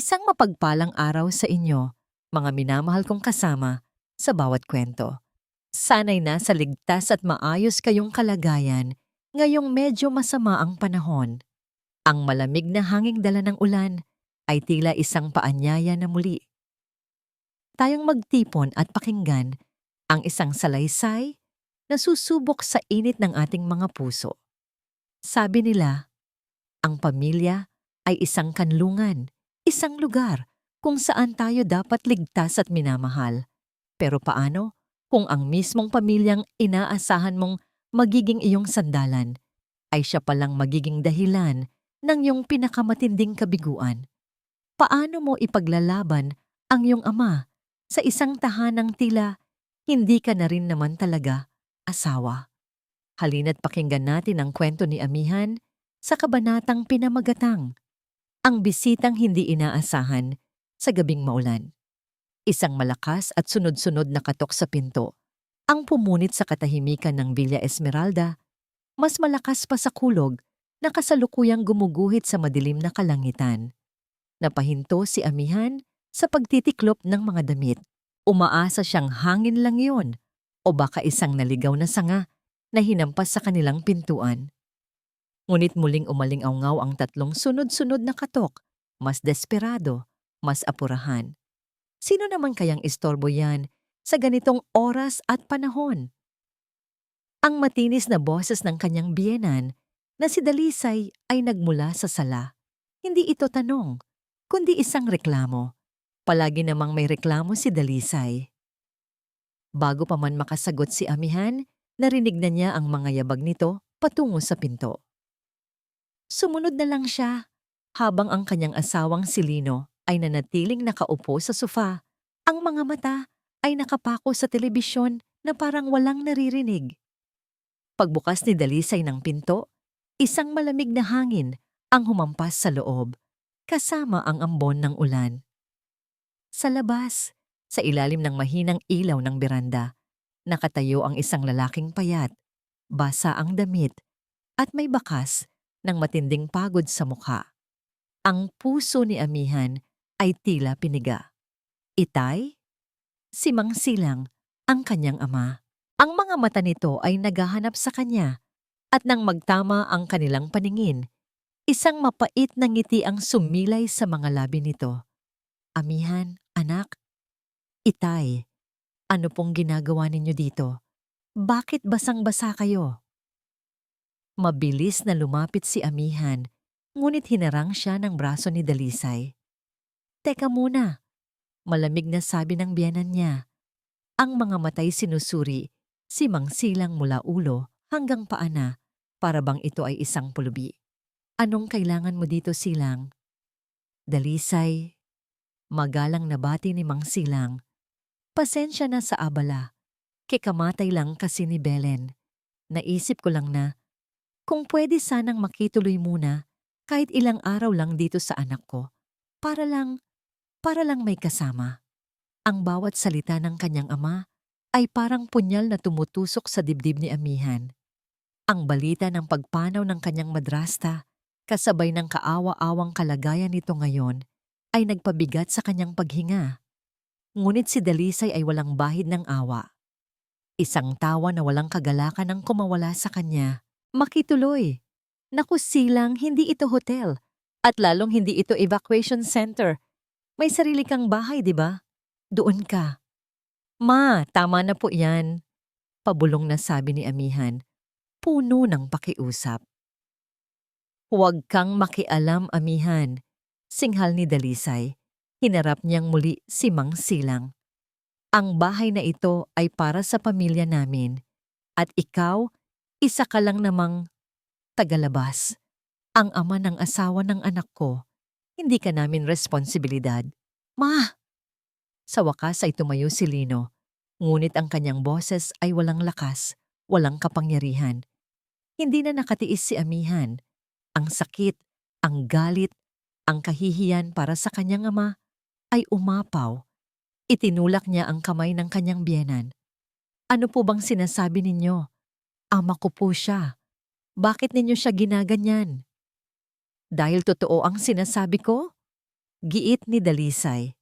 Isang mapagpalang araw sa inyo, mga minamahal kong kasama, sa bawat kwento. Sana'y nasa ligtas at maayos kayong kalagayan ngayong medyo masama ang panahon. Ang malamig na hanging dala ng ulan ay tila isang paanyaya na muli. Tayong magtipon at pakinggan ang isang salaysay na susubok sa init ng ating mga puso. Sabi nila, ang pamilya ay isang kanlungan, isang lugar kung saan tayo dapat ligtas at minamahal. Pero paano kung ang mismong pamilyang inaasahan mong magiging iyong sandalan ay siya palang magiging dahilan ng iyong pinakamatinding kabiguan? Paano mo ipaglalaban ang iyong ama sa isang tahanang tila hindi ka na rin naman talaga asawa? Halina't pakinggan natin ang kwento ni Amihan sa kabanatang pinamagatang, ang bisitang hindi inaasahan sa gabing maulan. Isang malakas at sunod-sunod na katok sa pinto ang pumunit sa katahimikan ng Villa Esmeralda, mas malakas pa sa kulog na kasalukuyang gumuguhit sa madilim na kalangitan. Napahinto si Amihan sa pagtitiklop ng mga damit. Umaasa siyang hangin lang yon o baka isang naligaw na sanga na hinampas sa kanilang pintuan. Ngunit muling umaling-awngaw ang tatlong sunod-sunod na katok, mas desperado, mas apurahan. Sino naman kayang istorbo yan sa ganitong oras at panahon? Ang matinis na boses ng kanyang biyenan na si Dalisay ay nagmula sa sala. Hindi ito tanong, kundi isang reklamo. Palagi namang may reklamo si Dalisay. Bago pa man makasagot si Amihan, narinig na niya ang mga yabag nito patungo sa pinto. Sumunod na lang siya, habang ang kanyang asawang si Lino ay nanatiling nakaupo sa sofa. Ang mga mata ay nakapako sa telebisyon na parang walang naririnig. Pagbukas ni Dalisay ng pinto, isang malamig na hangin ang humampas sa loob, kasama ang ambon ng ulan. Sa labas, sa ilalim ng mahinang ilaw ng beranda, nakatayo ang isang lalaking payat, basa ang damit, at may bakas ng matinding pagod sa mukha. Ang puso ni Amihan ay tila piniga. Itay? Si Mang Silang, ang kanyang ama. Ang mga mata nito ay naghahanap sa kanya at nang magtama ang kanilang paningin, isang mapait na ngiti ang sumilay sa mga labi nito. Amihan, anak. Itay, ano pong ginagawa ninyo dito? Bakit basang-basa kayo? Mabilis na lumapit si Amihan, ngunit hinarang siya ng braso ni Dalisay. Teka muna, malamig na sabi ng biyenan niya. Ang mga matay sinusuri, si Mang Silang mula ulo hanggang paa na, para bang ito ay isang pulubi. Anong kailangan mo dito, Silang? Dalisay, magalang na bati ni Mang Silang. Pasensya na sa abala, kikamatay lang kasi ni Belen. Naisip ko lang na, kung pwede sanang makituloy muna kahit ilang araw lang dito sa anak ko, para lang may kasama. Ang bawat salita ng kanyang ama ay parang punyal na tumutusok sa dibdib ni Amihan. Ang balita ng pagpanaw ng kanyang madrasta, kasabay ng kaawa-awang kalagayan nito ngayon, ay nagpabigat sa kanyang paghinga. Ngunit si Dalisay ay walang bahid ng awa. Isang tawa na walang kagalakan ang kumawala sa kanya. Makituloy. Naku, Silang, hindi ito hotel. At lalong hindi ito evacuation center. May sarili kang bahay, di ba? Doon ka. Ma, tama na po yan. Pabulong na sabi ni Amihan. Puno ng pakiusap. Huwag kang makialam, Amihan. Singhal ni Dalisay. Hinarap niyang muli si Mang Silang. Ang bahay na ito ay para sa pamilya namin. At ikaw, isa ka lang namang tagalabas. Ang ama ng asawa ng anak ko. Hindi ka namin responsibilidad. Ma! Sa wakas ay tumayo si Lino. Ngunit ang kanyang boses ay walang lakas, walang kapangyarihan. Hindi na nakatiis si Amihan. Ang sakit, ang galit, ang kahihiyan para sa kanyang ama ay umapaw. Itinulak niya ang kamay ng kanyang biyenan. Ano po bang sinasabi ninyo? Ama ko po siya. Bakit ninyo siya ginaganyan? Dahil totoo ang sinasabi ko? Giit ni Dalisay.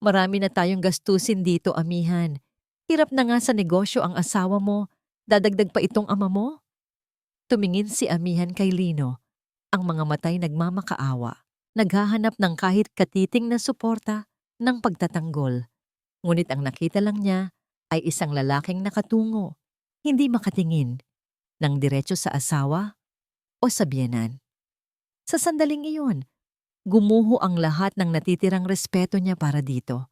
Marami na tayong gastusin dito, amihan. Hirap na nga sa negosyo ang asawa mo. Dadagdag pa itong ama mo? Tumingin si amihan kay Lino. Ang mga matay nagmamakaawa. Naghahanap ng kahit katiting na suporta ng pagtatanggol. Ngunit ang nakita lang niya ay isang lalaking nakatungo, hindi makatingin, ng diretso sa asawa o sa biyenan. Sa sandaling iyon, gumuho ang lahat ng natitirang respeto niya para dito.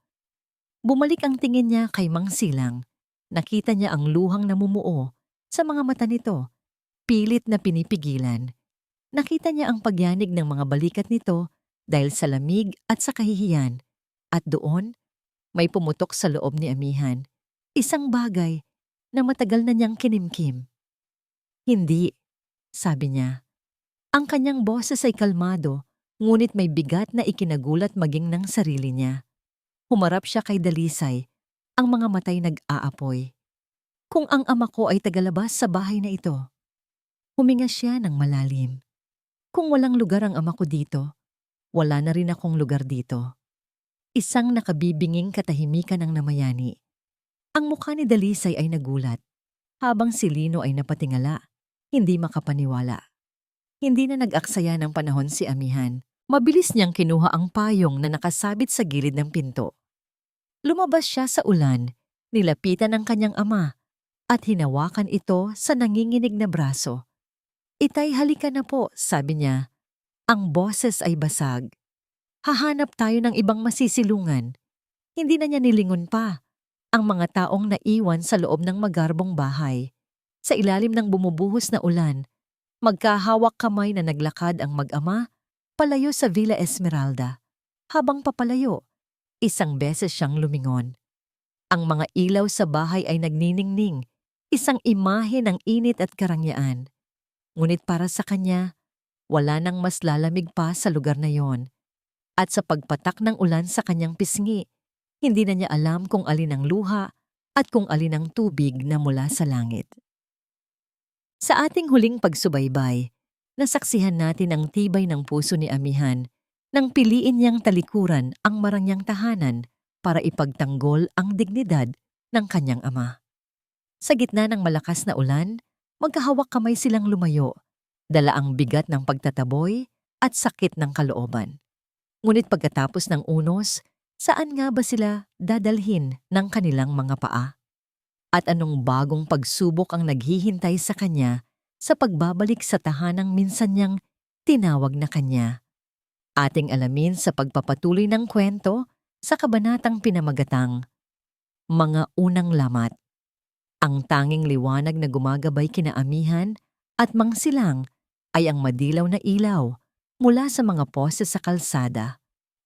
Bumalik ang tingin niya kay Mang Silang. Nakita niya ang luhang namumuo sa mga mata nito, pilit na pinipigilan. Nakita niya ang pagyanig ng mga balikat nito dahil sa lamig at sa kahihiyan. At doon, may pumutok sa loob ni amihan. Isang bagay na matagal na niyang kinimkim. Hindi, sabi niya. Ang kanyang boses ay kalmado, ngunit may bigat na ikinagulat maging ng sarili niya. Humarap siya kay Dalisay, ang mga matay nag-aapoy. Kung ang ama ko ay tagalabas sa bahay na ito. Huminga siya ng malalim. Kung walang lugar ang ama ko dito, wala na rin akong lugar dito. Isang nakabibinging katahimikan ang namayani. Ang mukha ni Dalisay ay nagulat, habang si Lino ay napatingala, hindi makapaniwala. Hindi na nag-aksaya ng panahon si amihan. Mabilis niyang kinuha ang payong na nakasabit sa gilid ng pinto. Lumabas siya sa ulan, nilapitan ang kanyang ama, at hinawakan ito sa nanginginig na braso. Itay, halika na po, sabi niya. Ang boses ay basag. Hahanap tayo ng ibang masisilungan. Hindi na niya nilingon pa ang mga taong naiwan sa loob ng magarbong bahay. Sa ilalim ng bumubuhos na ulan, magkahawak kamay na naglakad ang mag-ama palayo sa Villa Esmeralda. Habang papalayo, isang beses siyang lumingon. Ang mga ilaw sa bahay ay nagniningning, isang imahe ng init at karangyaan. Ngunit para sa kanya, wala nang mas lalamig pa sa lugar na yon. At sa pagpatak ng ulan sa kanyang pisngi, hindi na niya alam kung alin ang luha at kung alin ang tubig na mula sa langit. Sa ating huling pagsubaybay, nasaksihan natin ang tibay ng puso ni amihan nang piliin niyang talikuran ang marangyang tahanan para ipagtanggol ang dignidad ng kanyang ama. Sa gitna ng malakas na ulan, magkahawak kamay silang lumayo, dala ang bigat ng pagtataboy at sakit ng kalooban. Ngunit pagkatapos ng unos, saan nga ba sila dadalhin ng kanilang mga paa? At anong bagong pagsubok ang naghihintay sa kanya sa pagbabalik sa tahanang minsan niyang tinawag na kanya? Ating alamin sa pagpapatuloy ng kwento sa kabanatang pinamagatang Mga Unang Lamat. Ang tanging liwanag na gumagabay kina amihan at Mang Silang ay ang madilaw na ilaw mula sa mga pose sa kalsada.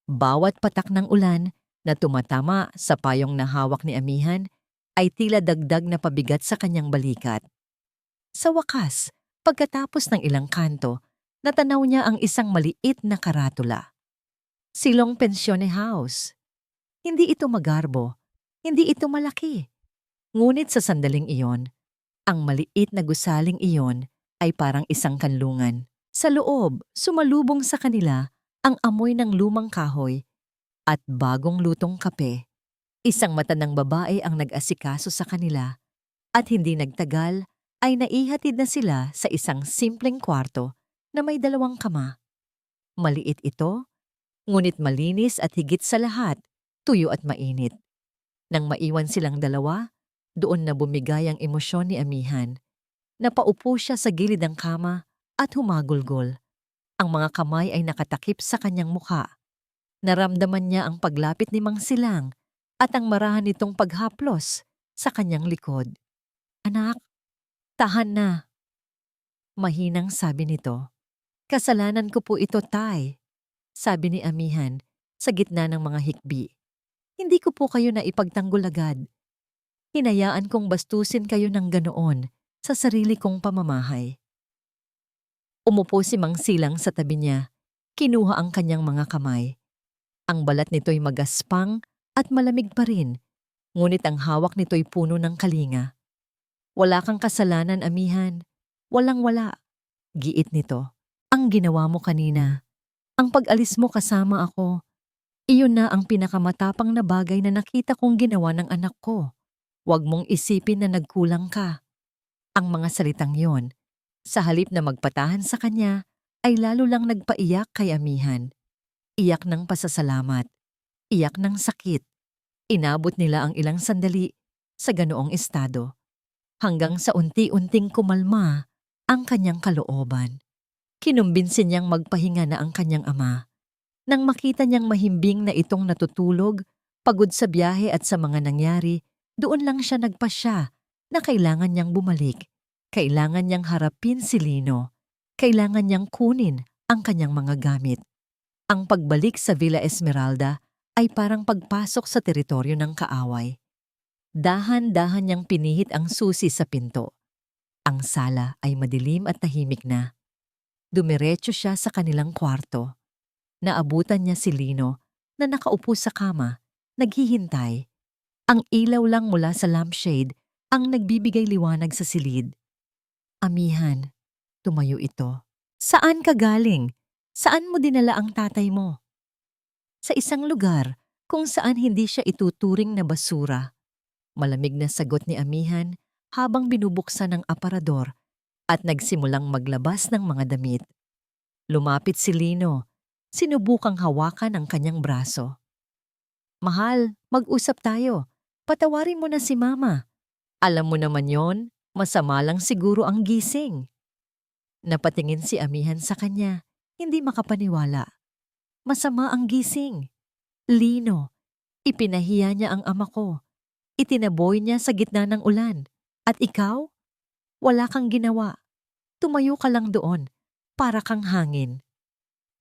Bawat patak ng ulan na tumatama sa payong na hawak ni amihan ay tila dagdag na pabigat sa kanyang balikat. Sa wakas, pagkatapos ng ilang kanto, natanaw niya ang isang maliit na karatula. Silong Pensione House. Hindi ito magarbo, hindi ito malaki. Ngunit sa sandaling iyon, ang maliit na gusaling iyon ay parang isang kanlungan. Sa loob, sumalubong sa kanila ang amoy ng lumang kahoy at bagong lutong kape. Isang matandang babae ang nag-asikaso sa kanila at hindi nagtagal ay naihatid na sila sa isang simpleng kwarto na may 2 kama. Maliit ito, ngunit malinis at higit sa lahat, tuyo at mainit. Nang maiwan silang dalawa, doon na bumigay ang emosyon ni amihan. Napaupo siya sa gilid ng kama at humagulgol. Ang mga kamay ay nakatakip sa kanyang mukha. Naramdaman niya ang paglapit ni Mang Silang at ang marahan nitong paghaplos sa kanyang likod. Anak, tahan na. Mahinang sabi nito. Kasalanan ko po ito, Tay, sabi ni amihan sa gitna ng mga hikbi. Hindi ko po kayo na ipagtanggol agad. Hinayaan kong bastusin kayo ng ganoon sa sarili kong pamamahay. Umupo si Mang Silang sa tabi niya. Kinuha ang kanyang mga kamay. Ang balat nito'y magaspang at malamig pa rin, ngunit ang hawak nito'y puno ng kalinga. Wala kang kasalanan, amihan. Walang-wala. Giit nito. Ang ginawa mo kanina. Ang pag-alis mo kasama ako. Iyon na ang pinakamatapang na bagay na nakita kong ginawa ng anak ko. Huwag mong isipin na nagkulang ka. Ang mga salitang yon, sa halip na magpatahan sa kanya, ay lalo lang nagpaiyak kay amihan. Iyak ng pasasalamat, iyak ng sakit. Inabot nila ang ilang sandali sa ganoong estado, hanggang sa unti-unting kumalma ang kanyang kalooban. Kinumbinsin niyang magpahinga na ang kanyang ama. Nang makita niyang mahimbing na itong natutulog, pagod sa biyahe at sa mga nangyari, doon lang siya nagpasya na kailangan niyang bumalik. Kailangan niyang harapin si Lino. Kailangan niyang kunin ang kanyang mga gamit. Ang pagbalik sa Villa Esmeralda ay parang pagpasok sa teritoryo ng kaaway. Dahan-dahan niyang pinihit ang susi sa pinto. Ang sala ay madilim at tahimik na. Dumiretso siya sa kanilang kwarto. Naabutan niya si Lino na nakaupo sa kama, naghihintay. Ang ilaw lang mula sa lampshade ang nagbibigay liwanag sa silid. Amihan, tumayo ito. Saan ka galing? Saan mo dinala ang tatay mo? Sa isang lugar kung saan hindi siya ituturing na basura. Malamig na sagot ni amihan habang binubuksan ng aparador at nagsimulang maglabas ng mga damit. Lumapit si Lino. Sinubukang hawakan ang kanyang braso. Mahal, mag-usap tayo. Patawarin mo na si Mama. Alam mo naman yon, masama lang siguro ang gising. Napatingin si amihan sa kanya, hindi makapaniwala. Masama ang gising. Lino, ipinahiya niya ang ama ko. Itinaboy niya sa gitna ng ulan. At ikaw? Wala kang ginawa. Tumayo ka lang doon, para kang hangin.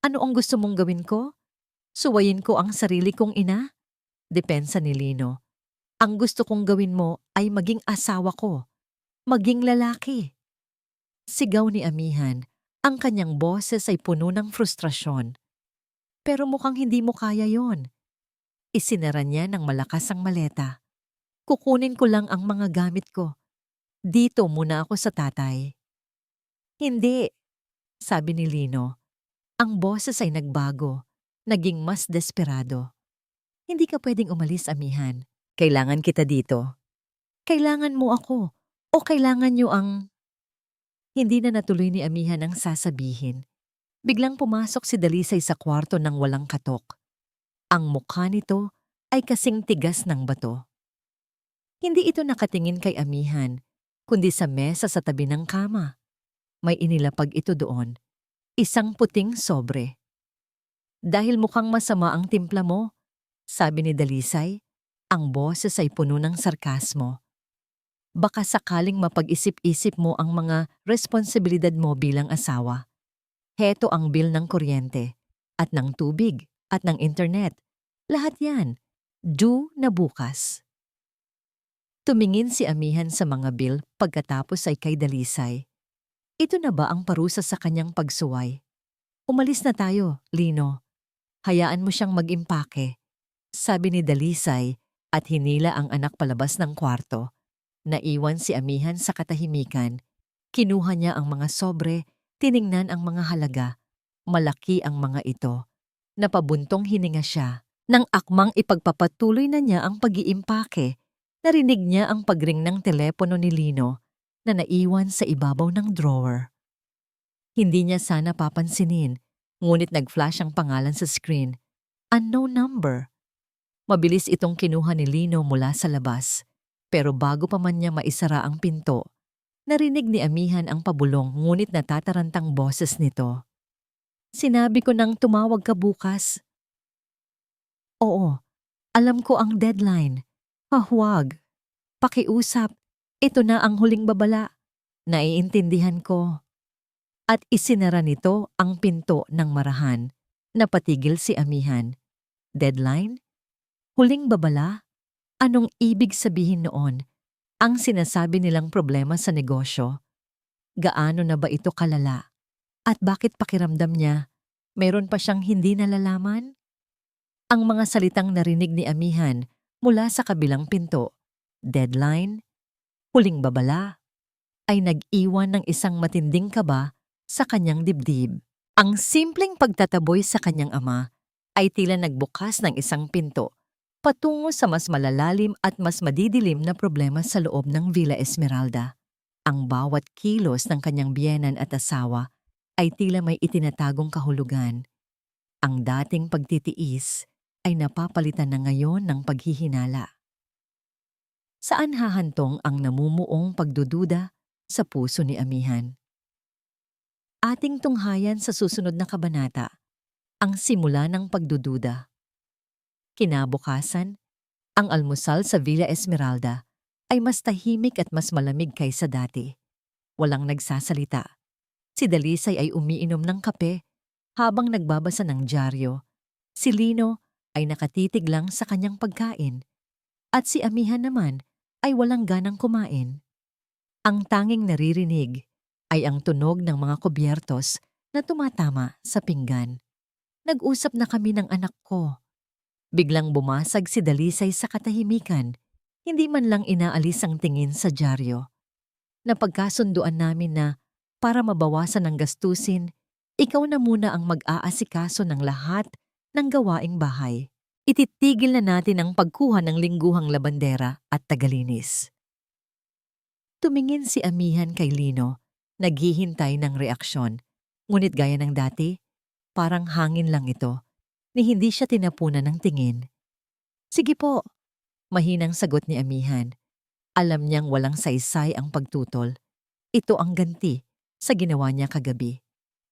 Ano ang gusto mong gawin ko? Suwayin ko ang sarili kong ina? Depensa ni Lino. Ang gusto kong gawin mo ay maging asawa ko. Maging lalaki. Sigaw ni amihan. Ang kanyang boses ay puno ng frustrasyon. Pero mukhang hindi mo kaya yon. Isinara niya ng malakas ang maleta. Kukunin ko lang ang mga gamit ko. Dito muna ako sa tatay. Hindi, sabi ni Lino. Ang boses ay nagbago, naging mas desperado. Hindi ka pwedeng umalis, amihan. Kailangan kita dito. Kailangan mo ako, o kailangan niyo ang... Hindi na natuloy ni amihan ang sasabihin. Biglang pumasok si Dalisay sa kwarto ng walang katok. Ang mukha nito ay kasing tigas ng bato. Hindi ito nakatingin kay amihan, kundi sa mesa sa tabi ng kama. May inilapag ito doon. Isang puting sobre. Dahil mukhang masama ang timpla mo, sabi ni Dalisay, ang boses ay puno ng sarkasmo. Baka sakaling mapag-isip-isip mo ang mga responsibilidad mo bilang asawa. Heto ang bill ng kuryente, at ng tubig, at ng internet. Lahat yan, due na bukas. Tumingin si amihan sa mga bill pagkatapos ay kay Dalisay. Ito na ba ang parusa sa kanyang pagsuway? Umalis na tayo, Lino. Hayaan mo siyang mag-impake, sabi ni Dalisay at hinila ang anak palabas ng kwarto. Naiwan si amihan sa katahimikan. Kinuha niya ang mga sobre, tiningnan ang mga halaga. Malaki ang mga ito. Napabuntong hininga siya. Nang akmang ipagpapatuloy na niya ang pag-iimpake, narinig niya ang pagring ng telepono ni Lino na naiwan sa ibabaw ng drawer. Hindi niya sana papansinin, ngunit nag-flash ang pangalan sa screen. Unknown number. Mabilis itong kinuha ni Lino mula sa labas, pero bago pa man niya maisara ang pinto, narinig ni amihan ang pabulong ngunit natatarantang boses nito. Sinabi ko nang tumawag ka bukas. Oo, alam ko ang deadline. Huwag. Pakiusap. Ito na ang huling babala. Naiintindihan ko. At isinara nito ang pinto ng marahan. Napatigil si amihan. Deadline? Huling babala? Anong ibig sabihin noon? Ang sinasabi nilang problema sa negosyo? Gaano na ba ito kalala? At bakit pakiramdam niya, meron pa siyang hindi nalalaman? Ang mga salitang narinig ni amihan mula sa kabilang pinto, deadline, huling babala, ay nag-iwan ng isang matinding kaba sa kanyang dibdib. Ang simpleng pagtataboy sa kanyang ama ay tila nagbukas ng isang pinto patungo sa mas malalalim at mas madidilim na problema sa loob ng Villa Esmeralda. Ang bawat kilos ng kanyang biyenan at asawa ay tila may itinatagong kahulugan. Ang dating pagtitiis ay napapalitan na ngayon ng paghihinala. Saan hahantong ang namumuong pagdududa sa puso ni Amihan? Ating tunghayan sa susunod na kabanata, ang simula ng pagdududa. Kinabukasan, ang almusal sa Villa Esmeralda ay mas tahimik at mas malamig kaysa dati. Walang nagsasalita. Si Dalisay ay umiinom ng kape habang nagbabasa ng dyaryo. Si Lino ay nakatitig lang sa kanyang pagkain. At si Amihan naman ay walang ganang kumain. Ang tanging naririnig ay ang tunog ng mga kubyertos na tumatama sa pinggan. Nag-usap na kami ng anak ko. Biglang bumasag si Dalisay sa katahimikan, hindi man lang inaalis ang tingin sa dyaryo. Napagkasunduan namin na para mabawasan ang gastusin, ikaw na muna ang mag-aasikaso ng lahat ng gawaing bahay. Ititigil na natin ang pagkuha ng lingguhang labandera at tagalinis. Tumingin si Amihan kay Lino, naghihintay ng reaksyon. Ngunit gaya ng dati, parang hangin lang ito, ni hindi siya tinapunan ng tingin. Sige po, mahinang sagot ni Amihan. Alam niyang walang saysay ang pagtutol. Ito ang ganti sa ginawa niya kagabi.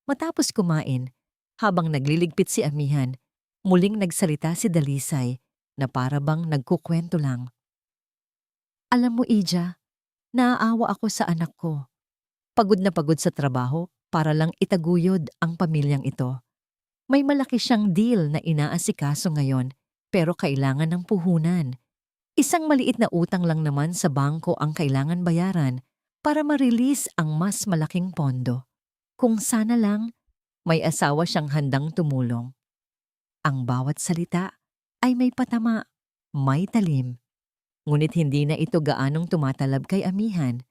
Matapos kumain, habang nagliligpit si Amihan, muling nagsalita si Dalisay na para bang nagkukwento lang. Alam mo, Ija, naaawa ako sa anak ko. Pagod na pagod sa trabaho para lang itaguyod ang pamilyang ito. May malaki siyang deal na inaasikaso ngayon pero kailangan ng puhunan. Isang maliit na utang lang naman sa bangko ang kailangan bayaran para ma-release ang mas malaking pondo. Kung sana lang, may asawa siyang handang tumulong. Ang bawat salita ay may patama, may talim. Ngunit hindi na ito gaanong tumatalab kay Amihan.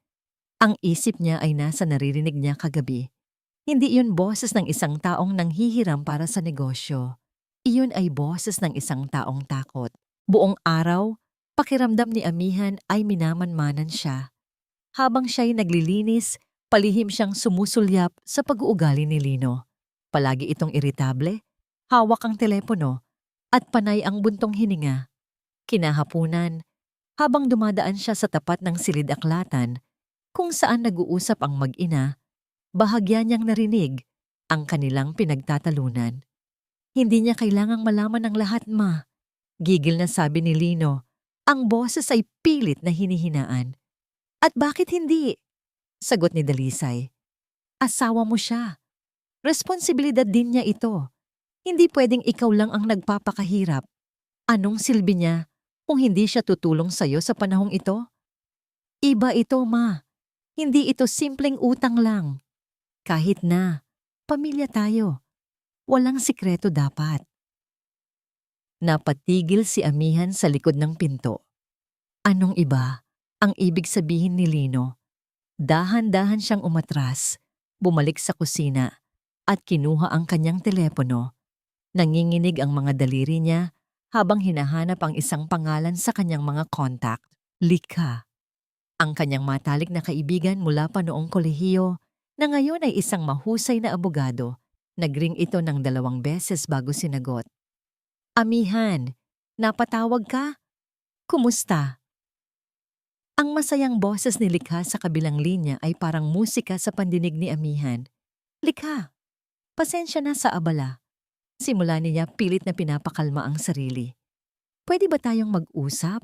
Ang isip niya ay nasa naririnig niya kagabi. Hindi iyon boses ng isang taong nanghihiram para sa negosyo. Iyon ay boses ng isang taong takot. Buong araw, pakiramdam ni Amihan ay minamanmanan siya. Habang siya'y naglilinis, palihim siyang sumusulyap sa pag-uugali ni Lino. Palagi itong iritable, hawak ang telepono, at panay ang buntong hininga. Kinahapunan, habang dumadaan siya sa tapat ng silid-aklatan, kung saan nag-uusap ang mag-ina, bahagya niyang narinig ang kanilang pinagtatalunan. Hindi niya kailangang malaman ang lahat, ma. Gigil na sabi ni Lino, ang boses ay pilit na hinihinaan. At bakit hindi? Sagot ni Dalisay. Asawa mo siya. Responsibilidad din niya ito. Hindi pwedeng ikaw lang ang nagpapakahirap. Anong silbi niya kung hindi siya tutulong sa'yo sa panahong ito? Iba ito, ma. Hindi ito simpleng utang lang. Kahit na, pamilya tayo. Walang sikreto dapat. Napatigil si Amihan sa likod ng pinto. Anong iba ang ibig sabihin ni Lino? Dahan-dahan siyang umatras, bumalik sa kusina, at kinuha ang kanyang telepono. Nanginginig ang mga daliri niya habang hinahanap ang isang pangalan sa kanyang mga contact. Likha. Ang kanyang matalik na kaibigan mula pa noong kolehiyo na ngayon ay isang mahusay na abogado. Nagring ito ng 2 beses bago sinagot. Amihan, napatawag ka? Kumusta? Ang masayang boses ni Likha sa kabilang linya ay parang musika sa pandinig ni Amihan. Likha, pasensya na sa abala. Simula niya pilit na pinapakalma ang sarili. Pwede ba tayong mag-usap?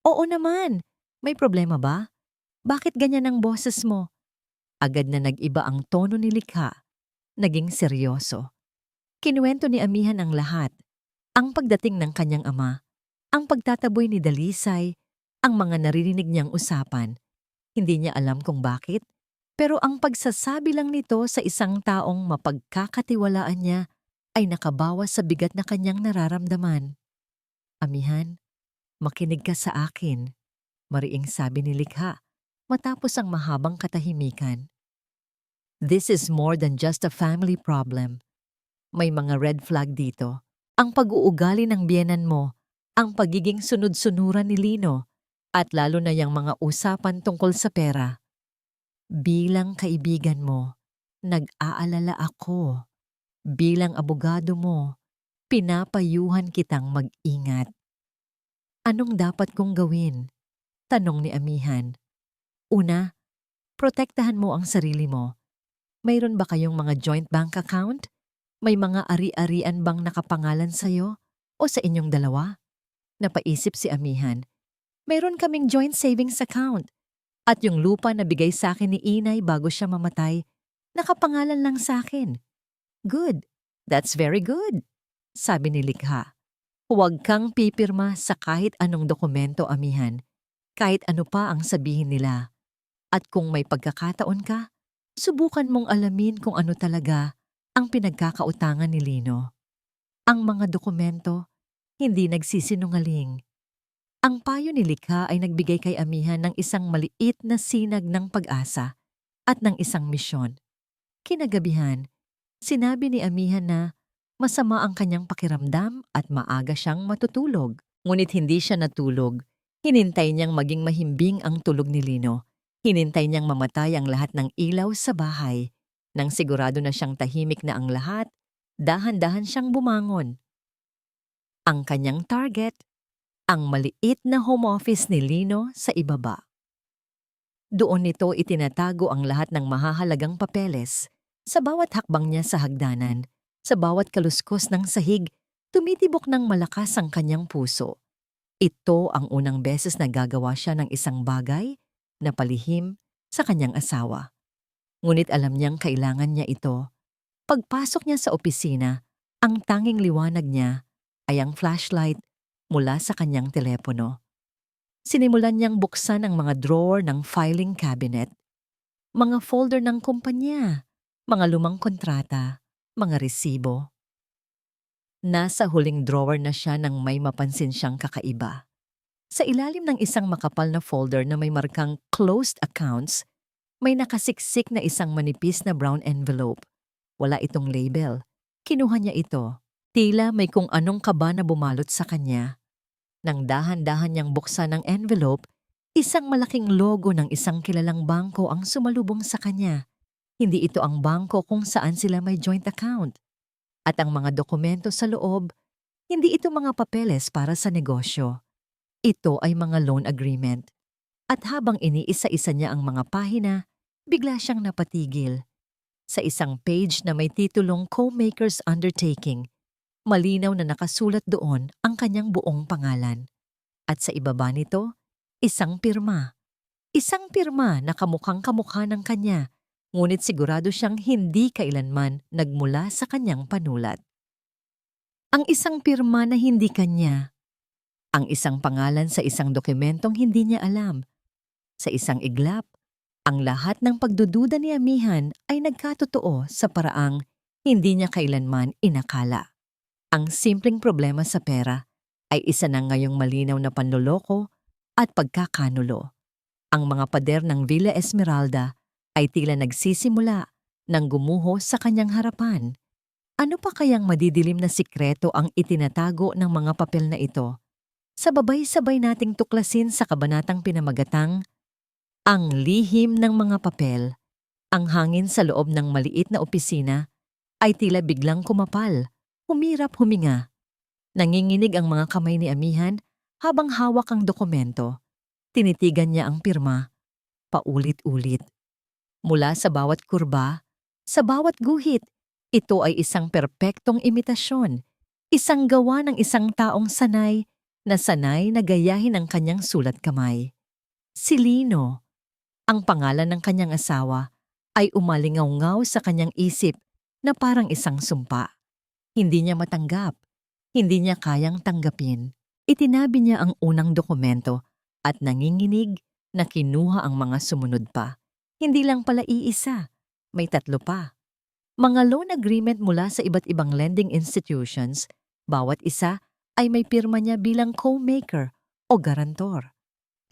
Oo naman. May problema ba? Bakit ganyan ang boses mo? Agad na nag-iba ang tono ni Likha. Naging seryoso. Kinuwento ni Amihan ang lahat. Ang pagdating ng kanyang ama, ang pagtataboy ni Dalisay, ang mga naririnig niyang usapan. Hindi niya alam kung bakit, pero ang pagsasabi lang nito sa isang taong mapagkakatiwalaan niya ay nakabawas sa bigat na kanyang nararamdaman. Amihan, makinig ka sa akin, mariing sabi ni Likha matapos ang mahabang katahimikan. This is more than just a family problem. May mga red flag dito. Ang pag-uugali ng biyenan mo, ang pagiging sunod-sunuran ni Lino, at lalo na yung mga usapan tungkol sa pera. Bilang kaibigan mo, nag-aalala ako. Bilang abogado mo, pinapayuhan kitang mag-ingat. Anong dapat kong gawin? Tanong ni amihan. Una, protektahan mo ang sarili mo. Mayroon ba kayong mga joint bank account? May mga ari-arian bang nakapangalan sa'yo o sa inyong dalawa? Napaisip si amihan. Mayroon kaming joint savings account. At yung lupa na bigay sa akin ni inay bago siya mamatay, nakapangalan lang sa akin. Good. That's very good. Sabi ni Likha. Huwag kang pipirma sa kahit anong dokumento, amihan. Kahit ano pa ang sabihin nila. At kung may pagkakataon ka, subukan mong alamin kung ano talaga ang pinagkakautangan ni Lino. Ang mga dokumento, hindi nagsisinungaling. Ang payo ni Likha ay nagbigay kay amihan ng isang maliit na sinag ng pag-asa at ng isang misyon. Kinagabihan, sinabi ni amihan na masama ang kanyang pakiramdam at maaga siyang matutulog. Ngunit hindi siya natulog. Hinintay niyang maging mahimbing ang tulog ni Lino. Hinintay niyang mamatay ang lahat ng ilaw sa bahay. Nang sigurado na siyang tahimik na ang lahat, dahan-dahan siyang bumangon. Ang kanyang target, ang maliit na home office ni Lino sa ibaba. Doon nito itinatago ang lahat ng mahahalagang papeles. Sa bawat hakbang niya sa hagdanan, sa bawat kaluskos ng sahig, tumitibok ng malakas ang kanyang puso. Ito ang unang beses na gagawa siya ng isang bagay na palihim sa kanyang asawa. Ngunit alam niyang kailangan niya ito. Pagpasok niya sa opisina, ang tanging liwanag niya ay ang flashlight mula sa kanyang telepono. Sinimulan niyang buksan ang mga drawer ng filing cabinet, mga folder ng kumpanya, mga lumang kontrata, mga resibo. Nasa huling drawer na siya nang may mapansin siyang kakaiba. Sa ilalim ng isang makapal na folder na may markang closed accounts, may nakasiksik na isang manipis na brown envelope. Wala itong label. Kinuha niya ito. Tila may kung anong kaba na bumalot sa kanya. Nang dahan-dahan niyang buksan ang envelope, isang malaking logo ng isang kilalang bangko ang sumalubong sa kanya. Hindi ito ang bangko kung saan sila may joint account. At ang mga dokumento sa loob, hindi ito mga papeles para sa negosyo. Ito ay mga loan agreement. At habang iniisa-isa niya ang mga pahina, bigla siyang napatigil. Sa isang page na may titulong Co-Maker's Undertaking, malinaw na nakasulat doon ang kanyang buong pangalan. At sa ibaba nito, isang pirma. Isang pirma na kamukhang-kamukha ng kanya, ngunit sigurado siyang hindi kailanman nagmula sa kanyang panulat. Ang isang pirma na hindi kanya. Ang isang pangalan sa isang dokumentong hindi niya alam. Sa isang iglap, ang lahat ng pagdududa ni amihan ay nagkatotoo sa paraang hindi niya kailanman inakala. Ang simpleng problema sa pera ay isa na ngayong malinaw na panloloko at pagkakanulo. Ang mga pader ng Villa Esmeralda ay tila nagsisimula nang gumuho sa kanyang harapan. Ano pa kayang madidilim na sikreto ang itinatago ng mga papel na ito? Sabay-sabay nating tuklasin sa kabanatang pinamagatang Ang Lihim ng Mga Papel. Ang hangin sa loob ng maliit na opisina ay tila biglang kumapal, humirap huminga. Nanginginig ang mga kamay ni amihan habang hawak ang dokumento. Tinitigan niya ang pirma, paulit-ulit. Mula sa bawat kurba, sa bawat guhit, ito ay isang perpektong imitasyon, isang gawa ng isang taong sanay na gayahin ang kanyang sulat kamay. Si Lino, ang pangalan ng kanyang asawa, ay umalingaw-ngaw sa kanyang isip na parang isang sumpa. Hindi niya matanggap, hindi niya kayang tanggapin. Itinabi niya ang unang dokumento at nanginginig na kinuha ang mga sumunod pa. Hindi lang pala iisa, may 3 pa. Mga loan agreement mula sa iba't ibang lending institutions, bawat isa ay may pirma niya bilang co-maker o garantor.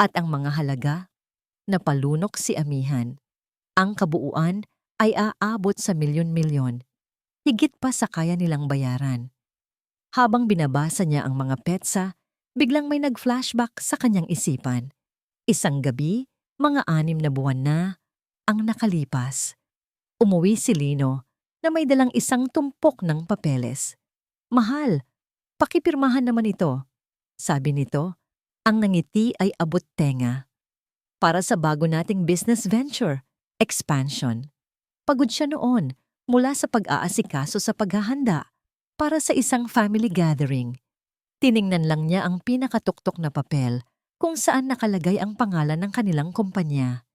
At ang mga halaga, napalunok si amihan. Ang kabuuan ay aabot sa milyon-milyon. Higit pa sa kaya nilang bayaran. Habang binabasa niya ang mga petsa, biglang may nag-flashback sa kanyang isipan. Isang gabi, mga 6 na buwan na ang nakalipas. Umuwi si Lino na may dalang isang tumpok ng papeles. "Mahal, pakipirmahan naman ito," sabi nito. Ang nangiti ay abot tenga. "Para sa bago nating business venture, expansion." Pagod siya noon mula sa pag-aasikaso sa paghahanda para sa isang family gathering. Tiningnan lang niya ang pinakatuktok na papel kung saan nakalagay ang pangalan ng kanilang kumpanya.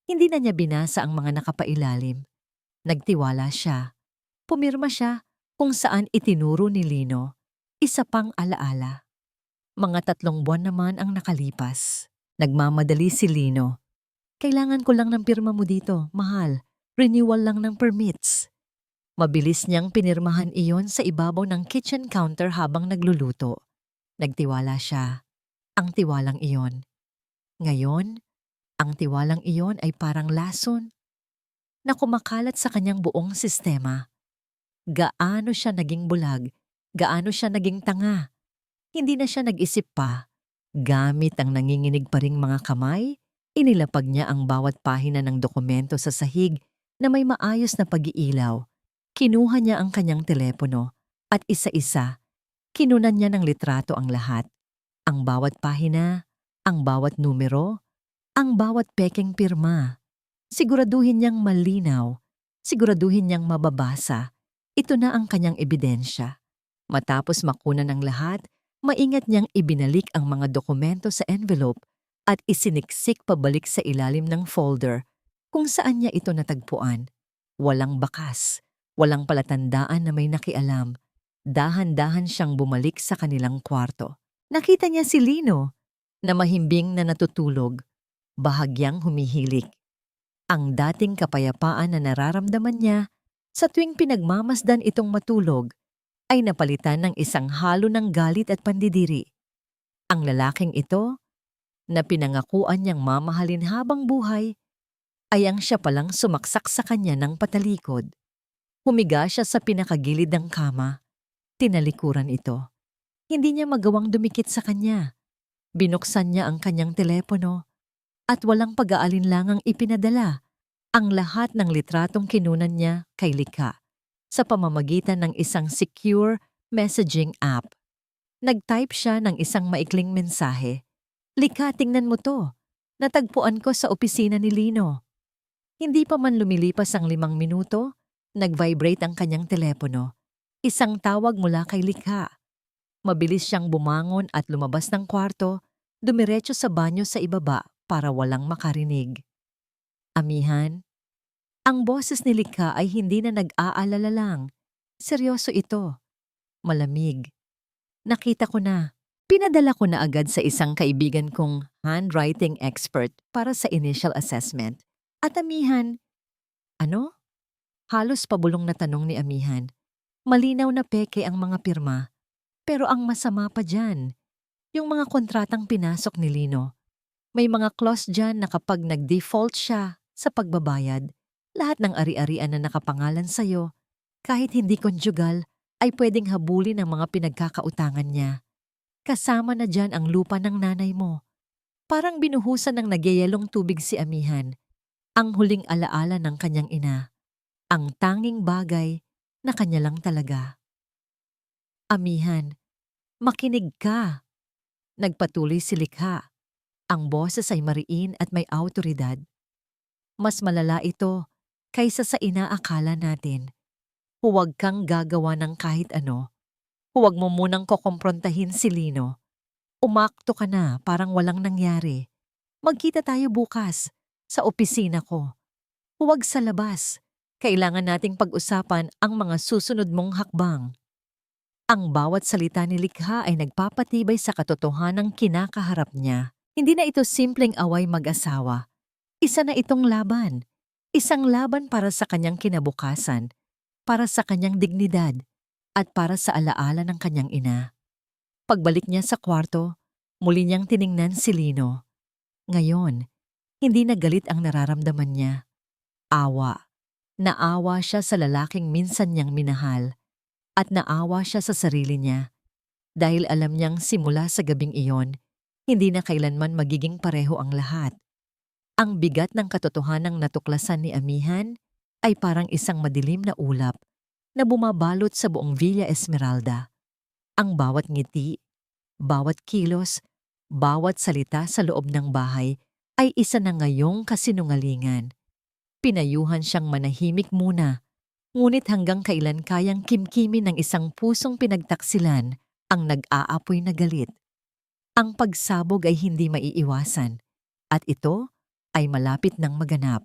Hindi na niya binasa ang mga nakapailalim. Nagtiwala siya. Pumirma siya kung saan itinuro ni Lino. Isa pang alaala. Mga 3 buwan naman ang nakalipas. Nagmamadali si Lino. "Kailangan ko lang ng pirma mo dito, mahal. Renewal lang ng permits." Mabilis niyang pinirmahan iyon sa ibabaw ng kitchen counter habang nagluluto. Nagtiwala siya. Ang tiwalang iyon. Ngayon, ang tiwalang iyon ay parang lason na kumakalat sa kanyang buong sistema. Gaano siya naging bulag, gaano siya naging tanga. Hindi na siya nag-isip pa. Gamit ang nanginginig pa ring mga kamay, inilapag niya ang bawat pahina ng dokumento sa sahig na may maayos na pag-iilaw. Kinuha niya ang kanyang telepono at isa-isa, kinunan niya ng litrato ang lahat. Ang bawat pahina, ang bawat numero, ang bawat pekeng pirma. Siguraduhin niyang malinaw, siguraduhin niyang mababasa. Ito na ang kanyang ebidensya. Matapos makunan ng lahat, maingat niyang ibinalik ang mga dokumento sa envelope at isiniksik pabalik sa ilalim ng folder kung saan niya ito natagpuan. Walang bakas, walang palatandaan na may nakialam. Dahan-dahan siyang bumalik sa kanilang kwarto. Nakita niya si Lino na mahimbing na natutulog, bahagyang humihilik. Ang dating kapayapaan na nararamdaman niya sa tuwing pinagmamasdan itong matulog ay napalitan ng isang halo ng galit at pandidiri. Ang lalaking ito, na pinangakuan niyang mamahalin habang buhay, ay ang siya palang sumaksak sa kanya ng patalikod. Humiga siya sa pinakagilid ng kama. Tinalikuran ito. Hindi niya magawang dumikit sa kanya. Binuksan niya ang kanyang telepono at walang pag-aalinlangang ipinadala ang lahat ng litratong kinunan niya kay Likha sa pamamagitan ng isang secure messaging app. Nag-type siya ng isang maikling mensahe. "Likha, tingnan mo to. Natagpuan ko sa opisina ni Lino." Hindi pa man lumilipas ang 5 minuto, nag-vibrate ang kanyang telepono. Isang tawag mula kay Likha. Mabilis siyang bumangon at lumabas ng kwarto, dumiretso sa banyo sa ibaba para walang makarinig. "Amihan?" Ang boses ni Likha ay hindi na nag-aalala lang. Seryoso ito. Malamig. "Nakita ko na. Pinadala ko na agad sa isang kaibigan kong handwriting expert para sa initial assessment. At Amihan..." "Ano?" Halos pabulong na tanong ni Amihan. Malinaw na peke ang mga pirma. Pero ang masama pa dyan, yung mga kontratang pinasok ni Lino. May mga clause dyan na kapag nag-default siya sa pagbabayad, lahat ng ari-arian na nakapangalan sa'yo, kahit hindi konjugal, ay pwedeng habulin ang mga pinagkakautangan niya. Kasama na dyan ang lupa ng nanay mo. Parang binuhusan ng nagyayelong tubig si Amihan, ang huling alaala ng kanyang ina, ang tanging bagay na kanya lang talaga. "Amihan, makinig ka." Nagpatuloy si Likha. Ang boses ay mariin at may awtoridad. "Mas malala ito kaysa sa inaakala natin. Huwag kang gagawa ng kahit ano. Huwag mo munang kokomprontahin si Lino. Umakto ka na parang walang nangyari. Magkita tayo bukas sa opisina ko. Huwag sa labas. Kailangan nating pag-usapan ang mga susunod mong hakbang." Ang bawat salita ni Likha ay nagpapatibay sa katotohanang kinakaharap niya. Hindi na ito simpleng away mag-asawa. Isa na itong laban. Isang laban para sa kanyang kinabukasan, para sa kanyang dignidad, at para sa alaala ng kanyang ina. Pagbalik niya sa kwarto, muli niyang tiningnan si Lino. Ngayon, hindi na galit ang nararamdaman niya. Awa. Naawa siya sa lalaking minsan niyang minahal. At naawa siya sa sarili niya dahil alam niyang simula sa gabing iyon, hindi na kailanman magiging pareho ang lahat. Ang bigat ng katotohanang natuklasan ni Amihan ay parang isang madilim na ulap na bumabalot sa buong Villa Esmeralda. Ang bawat ngiti, bawat kilos, bawat salita sa loob ng bahay ay isa na ngayong kasinungalingan. Pinayuhan siyang manahimik muna, ngunit hanggang kailan kayang kimkimin ng isang pusong pinagtaksilan ang nag-aapoy na galit. Ang pagsabog ay hindi maiiwasan, at ito ay malapit ng maganap.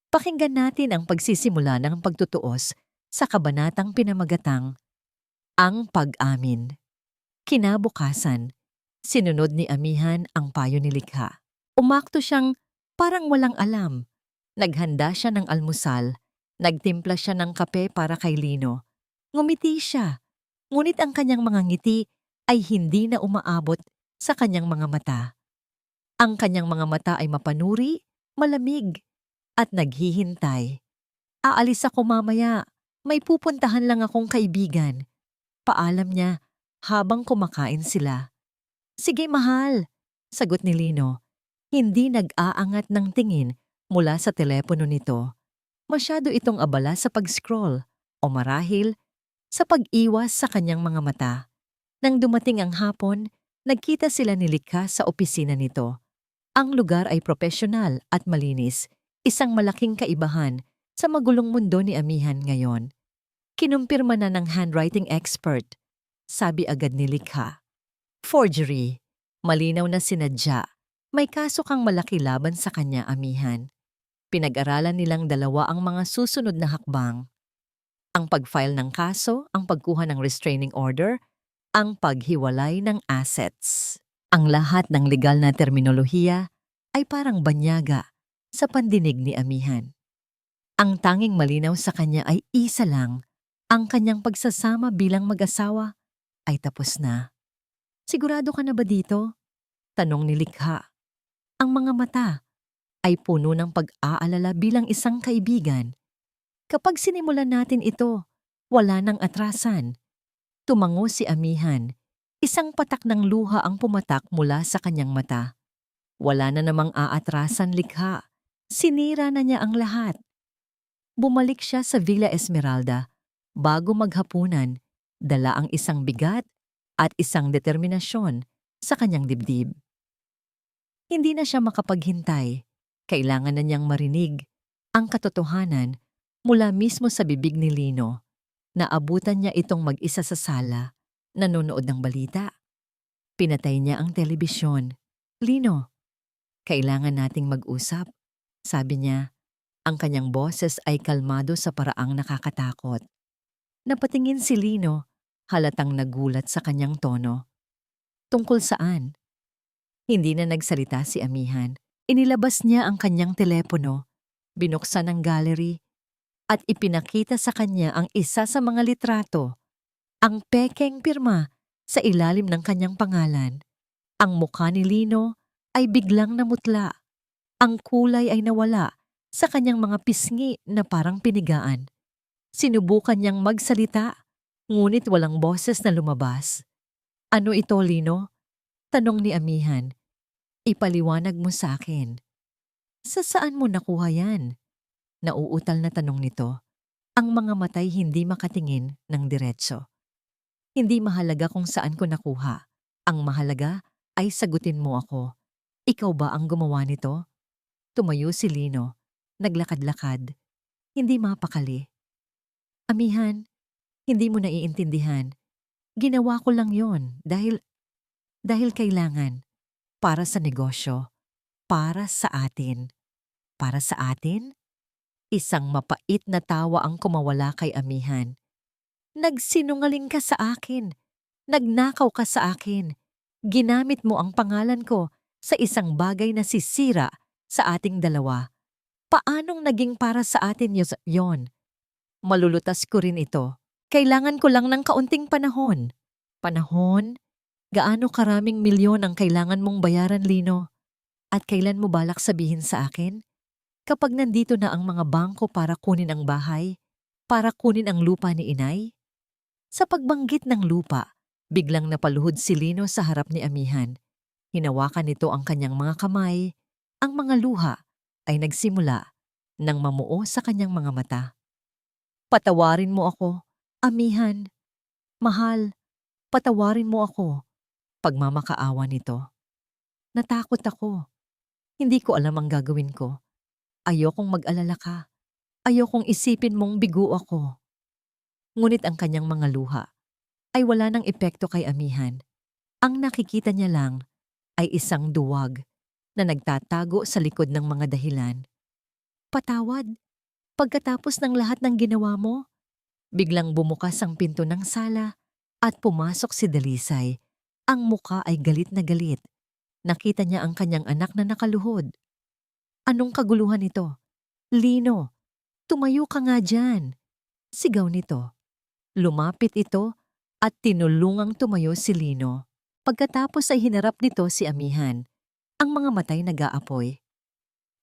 Pakinggan natin ang pagsisimula ng pagtutuos sa kabanatang pinamagatang Ang Pag-amin. Kinabukasan, sinunod ni Amihan ang payo ni Likha. Umakto siyang parang walang alam. Naghanda siya ng almusal, nagtimpla siya ng kape para kay Lino. Ngumiti siya, ngunit ang kanyang mga ngiti ay hindi na umaabot sa kanyang mga mata. Ang kanyang mga mata ay mapanuri, malamig, at naghihintay. Aalis ako mamaya, may pupuntahan lang akong kaibigan. Paalam niya habang kumakain sila. Sige mahal, sagot ni Lino. Hindi nag-aangat ng tingin mula sa telepono nito. Masyado itong abala sa pag-scroll o marahil sa pag-iwas sa kanyang mga mata. Nang dumating ang hapon, nagkita sila ni Likha sa opisina nito. Ang lugar ay propesyonal at malinis, isang malaking kaibahan sa magulong mundo ni Amihan ngayon. Kinumpirma na ng handwriting expert, sabi agad ni Likha. Forgery, malinaw na sinadya. May kaso kang malaki laban sa kanya, Amihan. Pinag-aralan nilang dalawa ang mga susunod na hakbang. Ang pag-file ng kaso, ang pagkuha ng restraining order, ang paghiwalay ng assets. Ang lahat ng legal na terminolohiya ay parang banyaga sa pandinig ni Amihan. Ang tanging malinaw sa kanya ay isa lang, ang kanyang pagsasama bilang mag-asawa ay tapos na. Sigurado ka na ba dito? Tanong ni Likha. Ang mga mata ay puno ng pag-aalala bilang isang kaibigan. Kapag sinimulan natin ito, wala nang atrasan. Tumango si Amihan. Isang patak ng luha ang pumatak mula sa kanyang mata. Wala na namang aatrasan, Likha. Sinira na niya ang lahat. Bumalik siya sa Villa Esmeralda. Bago maghapunan, dala ang isang bigat at isang determinasyon sa kanyang dibdib. Hindi na siya makapaghintay. Kailangan na niyang marinig ang katotohanan mula mismo sa bibig ni Lino. Naabutan niya itong mag-isa sa sala, nanonood ng balita. Pinatay niya ang telebisyon. Lino, kailangan nating mag-usap. Sabi niya, ang kanyang boses ay kalmado sa paraang nakakatakot. Napatingin si Lino, halatang nagulat sa kanyang tono. Tungkol saan? Hindi na nagsalita si Amihan. Inilabas niya ang kanyang telepono, binuksan ang gallery, at ipinakita sa kanya ang isa sa mga litrato, ang pekeng pirma sa ilalim ng kanyang pangalan. Ang mukha ni Lino ay biglang namutla. Ang kulay ay nawala sa kanyang mga pisngi na parang pinigaan. Sinubukan niyang magsalita, ngunit walang boses na lumabas. Ano ito, Lino? Tanong ni Amihan. Ipaliwanag mo sa akin. Sa saan mo nakuha yan? Nauutal na tanong nito. Ang mga matay hindi makatingin ng diretso. Hindi mahalaga kung saan ko nakuha. Ang mahalaga ay sagutin mo ako. Ikaw ba ang gumawa nito? Tumayo si Lino. Naglakad-lakad. Hindi mapakali. Amihan, hindi mo naiintindihan. Ginawa ko lang yon dahil kailangan. Para sa negosyo. Para sa atin. Para sa atin? Isang mapait na tawa ang kumawala kay Amihan. Nagsinungaling ka sa akin. Nagnakaw ka sa akin. Ginamit mo ang pangalan ko sa isang bagay na sisira sa ating dalawa. Paanong naging para sa atin yon? Malulutas ko rin ito. Kailangan ko lang ng kaunting panahon. Panahon? Gaano karaming milyon ang kailangan mong bayaran, Lino? At kailan mo balak sabihin sa akin? Kapag nandito na ang mga bangko para kunin ang bahay, para kunin ang lupa ni inay? Sa pagbanggit ng lupa, biglang napaluhod si Lino sa harap ni amihan. Hinawakan nito ang kanyang mga kamay. Ang mga luha ay nagsimula nang mamuo sa kanyang mga mata. Patawarin mo ako, amihan. Mahal, patawarin mo ako. Pagmamakaawa nito. Natakot ako. Hindi ko alam ang gagawin ko. Ayokong mag-alala ka. Ayokong isipin mong bigo ako. Ngunit ang kanyang mga luha ay wala ng epekto kay amihan. Ang nakikita niya lang ay isang duwag na nagtatago sa likod ng mga dahilan. Patawad, pagkatapos ng lahat ng ginawa mo, biglang bumukas ang pinto ng sala at pumasok si Dalisay. Ang muka ay galit na galit. Nakita niya ang kanyang anak na nakaluhod. Anong kaguluhan ito? Lino, tumayo ka nga dyan. Sigaw nito. Lumapit ito at tinulungang tumayo si Lino. Pagkatapos ay hinarap nito si amihan. Ang mga matay nag-aapoy.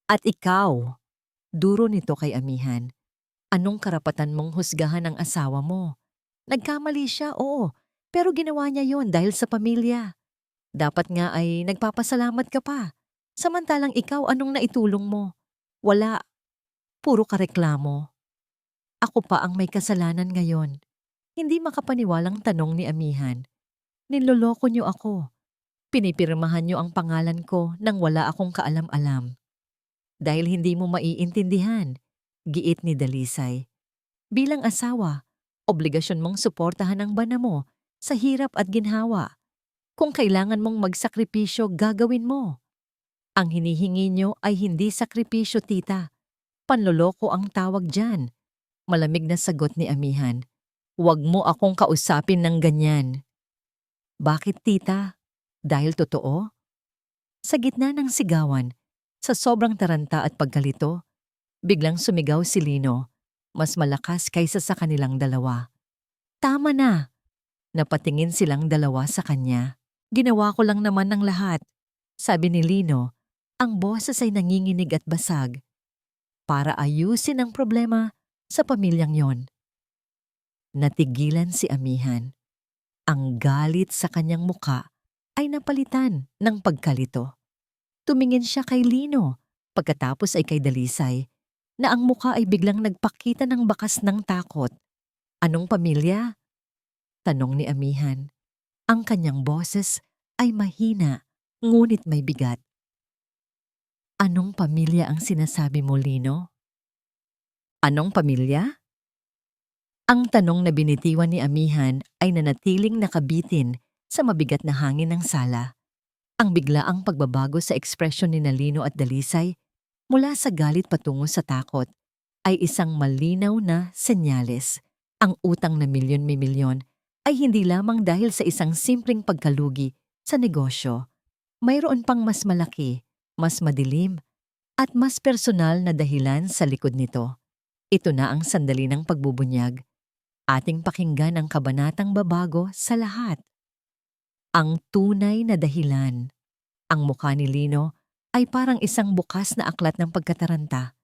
At ikaw, duro nito kay amihan. Anong karapatan mong husgahan ang asawa mo? Nagkamali siya, oo, pero ginawa niya yon dahil sa pamilya. Dapat nga ay nagpapasalamat ka pa. Samantalang ikaw anong naitulong mo? Wala. Puro ka reklamo. Ako pa ang may kasalanan ngayon. Hindi makapaniwalang tanong ni amihan. Niloloko niyo ako. Pinipirmahan niyo ang pangalan ko nang wala akong kaalam-alam. Dahil hindi mo maiintindihan, giit ni Dalisay. Bilang asawa, obligasyon mong suportahan ang bana mo sa hirap at ginhawa. Kung kailangan mong magsakripisyo, gagawin mo. Ang hinihingi niyo ay hindi sakripisyo, tita. Panloloko ang tawag dyan. Malamig na sagot ni amihan. Huwag mo akong kausapin ng ganyan. Bakit, tita? Dahil totoo? Sa gitna ng sigawan, sa sobrang taranta at pagkalito, biglang sumigaw si Lino, mas malakas kaysa sa kanilang dalawa. Tama na! Napatingin silang dalawa sa kanya. Ginawa ko lang naman ng lahat, sabi ni Lino. Ang boses ay nanginginig at basag. Para ayusin ang problema sa pamilyang yon. Natigilan si amihan. Ang galit sa kanyang muka ay napalitan ng pagkalito. Tumingin siya kay Lino, pagkatapos ay kay Dalisay, na ang muka ay biglang nagpakita ng bakas ng takot. Anong pamilya? Tanong ni amihan. Ang kanyang boses ay mahina, ngunit may bigat. Anong pamilya ang sinasabi mo, Lino? Anong pamilya? Ang tanong na binitiwan ni amihan ay nanatiling nakabitin sa mabigat na hangin ng sala. Ang biglaang pagbabago sa ekspresyon ni Lino at Dalisay mula sa galit patungo sa takot ay isang malinaw na senyales. Ang utang na milyon-milyon ay hindi lamang dahil sa isang simpleng pagkalugi sa negosyo. Mayroon pang mas malaki, mas madilim, at mas personal na dahilan sa likod nito. Ito na ang sandali ng pagbubunyag. Ating pakinggan ang kabanatang babago sa lahat. Ang tunay na dahilan. Ang mukha ni Lino ay parang isang bukas na aklat ng pagkataranta.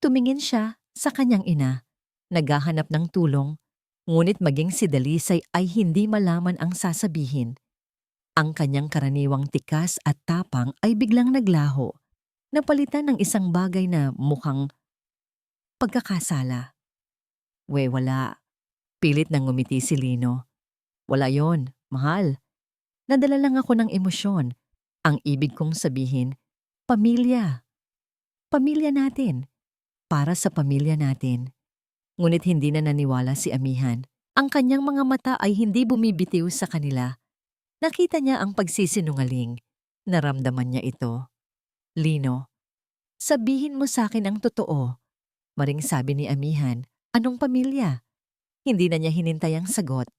Tumingin siya sa kanyang ina, naghahanap ng tulong, ngunit maging si Dalisay ay hindi malaman ang sasabihin. Ang kanyang karaniwang tikas at tapang ay biglang naglaho, napalitan ng isang bagay na mukhang pagkakasala. Wala. Pilit nang ngumiti si Lino. Wala yon, mahal. Nadala lang ako ng emosyon. Ang ibig kong sabihin, pamilya. Pamilya natin. Para sa pamilya natin. Ngunit hindi na naniwala si amihan. Ang kanyang mga mata ay hindi bumibitiw sa kanila. Nakita niya ang pagsisinungaling. Naramdaman niya ito. Lino, sabihin mo sa akin ang totoo. Maring sabi ni amihan, anong pamilya? Hindi na niya hinintay ang sagot.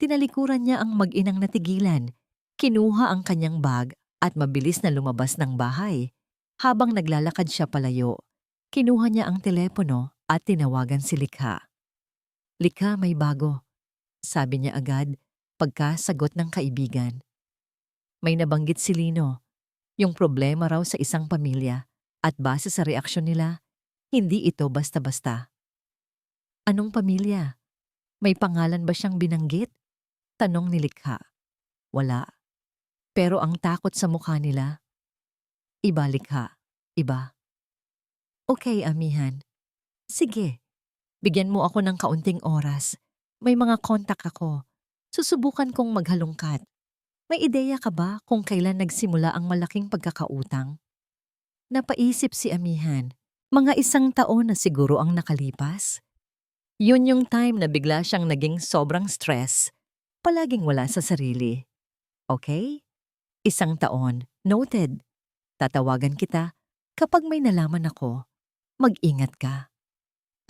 Tinalikuran niya ang mag-inang natigilan. Kinuha ang kanyang bag at mabilis na lumabas ng bahay. Habang naglalakad siya palayo, kinuha niya ang telepono at tinawagan si Likha. Likha, may bago, sabi niya agad pagkasagot ng kaibigan. May nabanggit si Lino. Yung problema raw sa isang pamilya at base sa reaksyon nila, hindi ito basta-basta. Anong pamilya? May pangalan ba siyang binanggit? Tanong ni Likha. Wala. Pero ang takot sa mukha nila, iba Likha, iba. Okay, amihan. Sige, bigyan mo ako ng kaunting oras. May mga kontak ako. Susubukan kong maghalongkat. May ideya ka ba kung kailan nagsimula ang malaking pagkakautang? Napaisip si amihan. Mga 1 taon na siguro ang nakalipas. Yun yung time na bigla siyang naging sobrang stress. Palaging wala sa sarili. Okay? 1 taon. Noted. Tatawagan kita kapag may nalaman ako. Mag-ingat ka.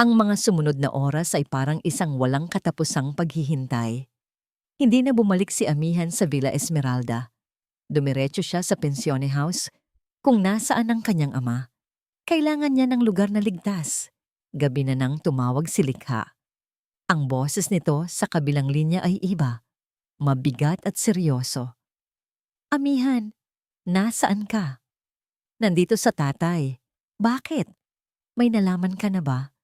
Ang mga sumunod na oras ay parang isang walang katapusang paghihintay. Hindi na bumalik si amihan sa Villa Esmeralda. Dumiretso siya sa pensione house kung nasaan ang kanyang ama. Kailangan niya ng lugar na ligtas. Gabi na nang tumawag si Likha. Ang boses nito sa kabilang linya ay iba. Mabigat at seryoso. Amihan, nasaan ka? Nandito sa tatay. Bakit? May nalaman ka na ba?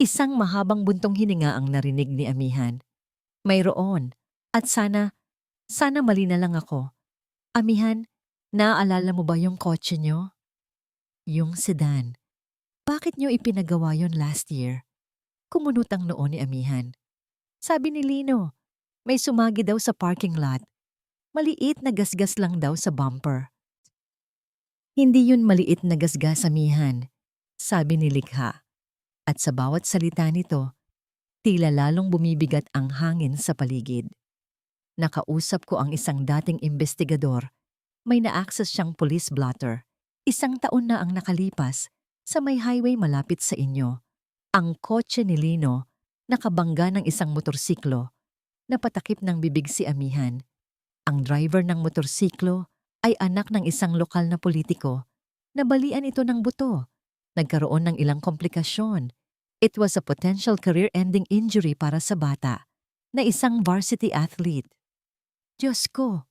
Isang mahabang buntong hininga ang narinig ni amihan. Mayroon. At sana mali na lang ako. Amihan, naaalala mo ba yung kotse nyo? Yung sedan. Bakit nyo ipinagawa yon last year? Kumunot ang noo ni amihan. Sabi ni Lino, may sumagi daw sa parking lot. Maliit na gasgas lang daw sa bumper. Hindi yun maliit na gasgas, amihan, sabi ni Likha. At sa bawat salita nito, tila lalong bumibigat ang hangin sa paligid. Nakausap ko ang isang dating investigador. May na-access siyang police blotter. 1 taon na ang nakalipas sa may highway malapit sa inyo. Ang kotse ni Lino, nakabangga ng isang motorsiklo. Napatakip ng bibig si amihan. Ang driver ng motorsiklo ay anak ng isang lokal na politiko. Nabalian ito ng buto. Nagkaroon ng ilang komplikasyon. It was a potential career-ending injury para sa bata na isang varsity athlete. Diyos ko,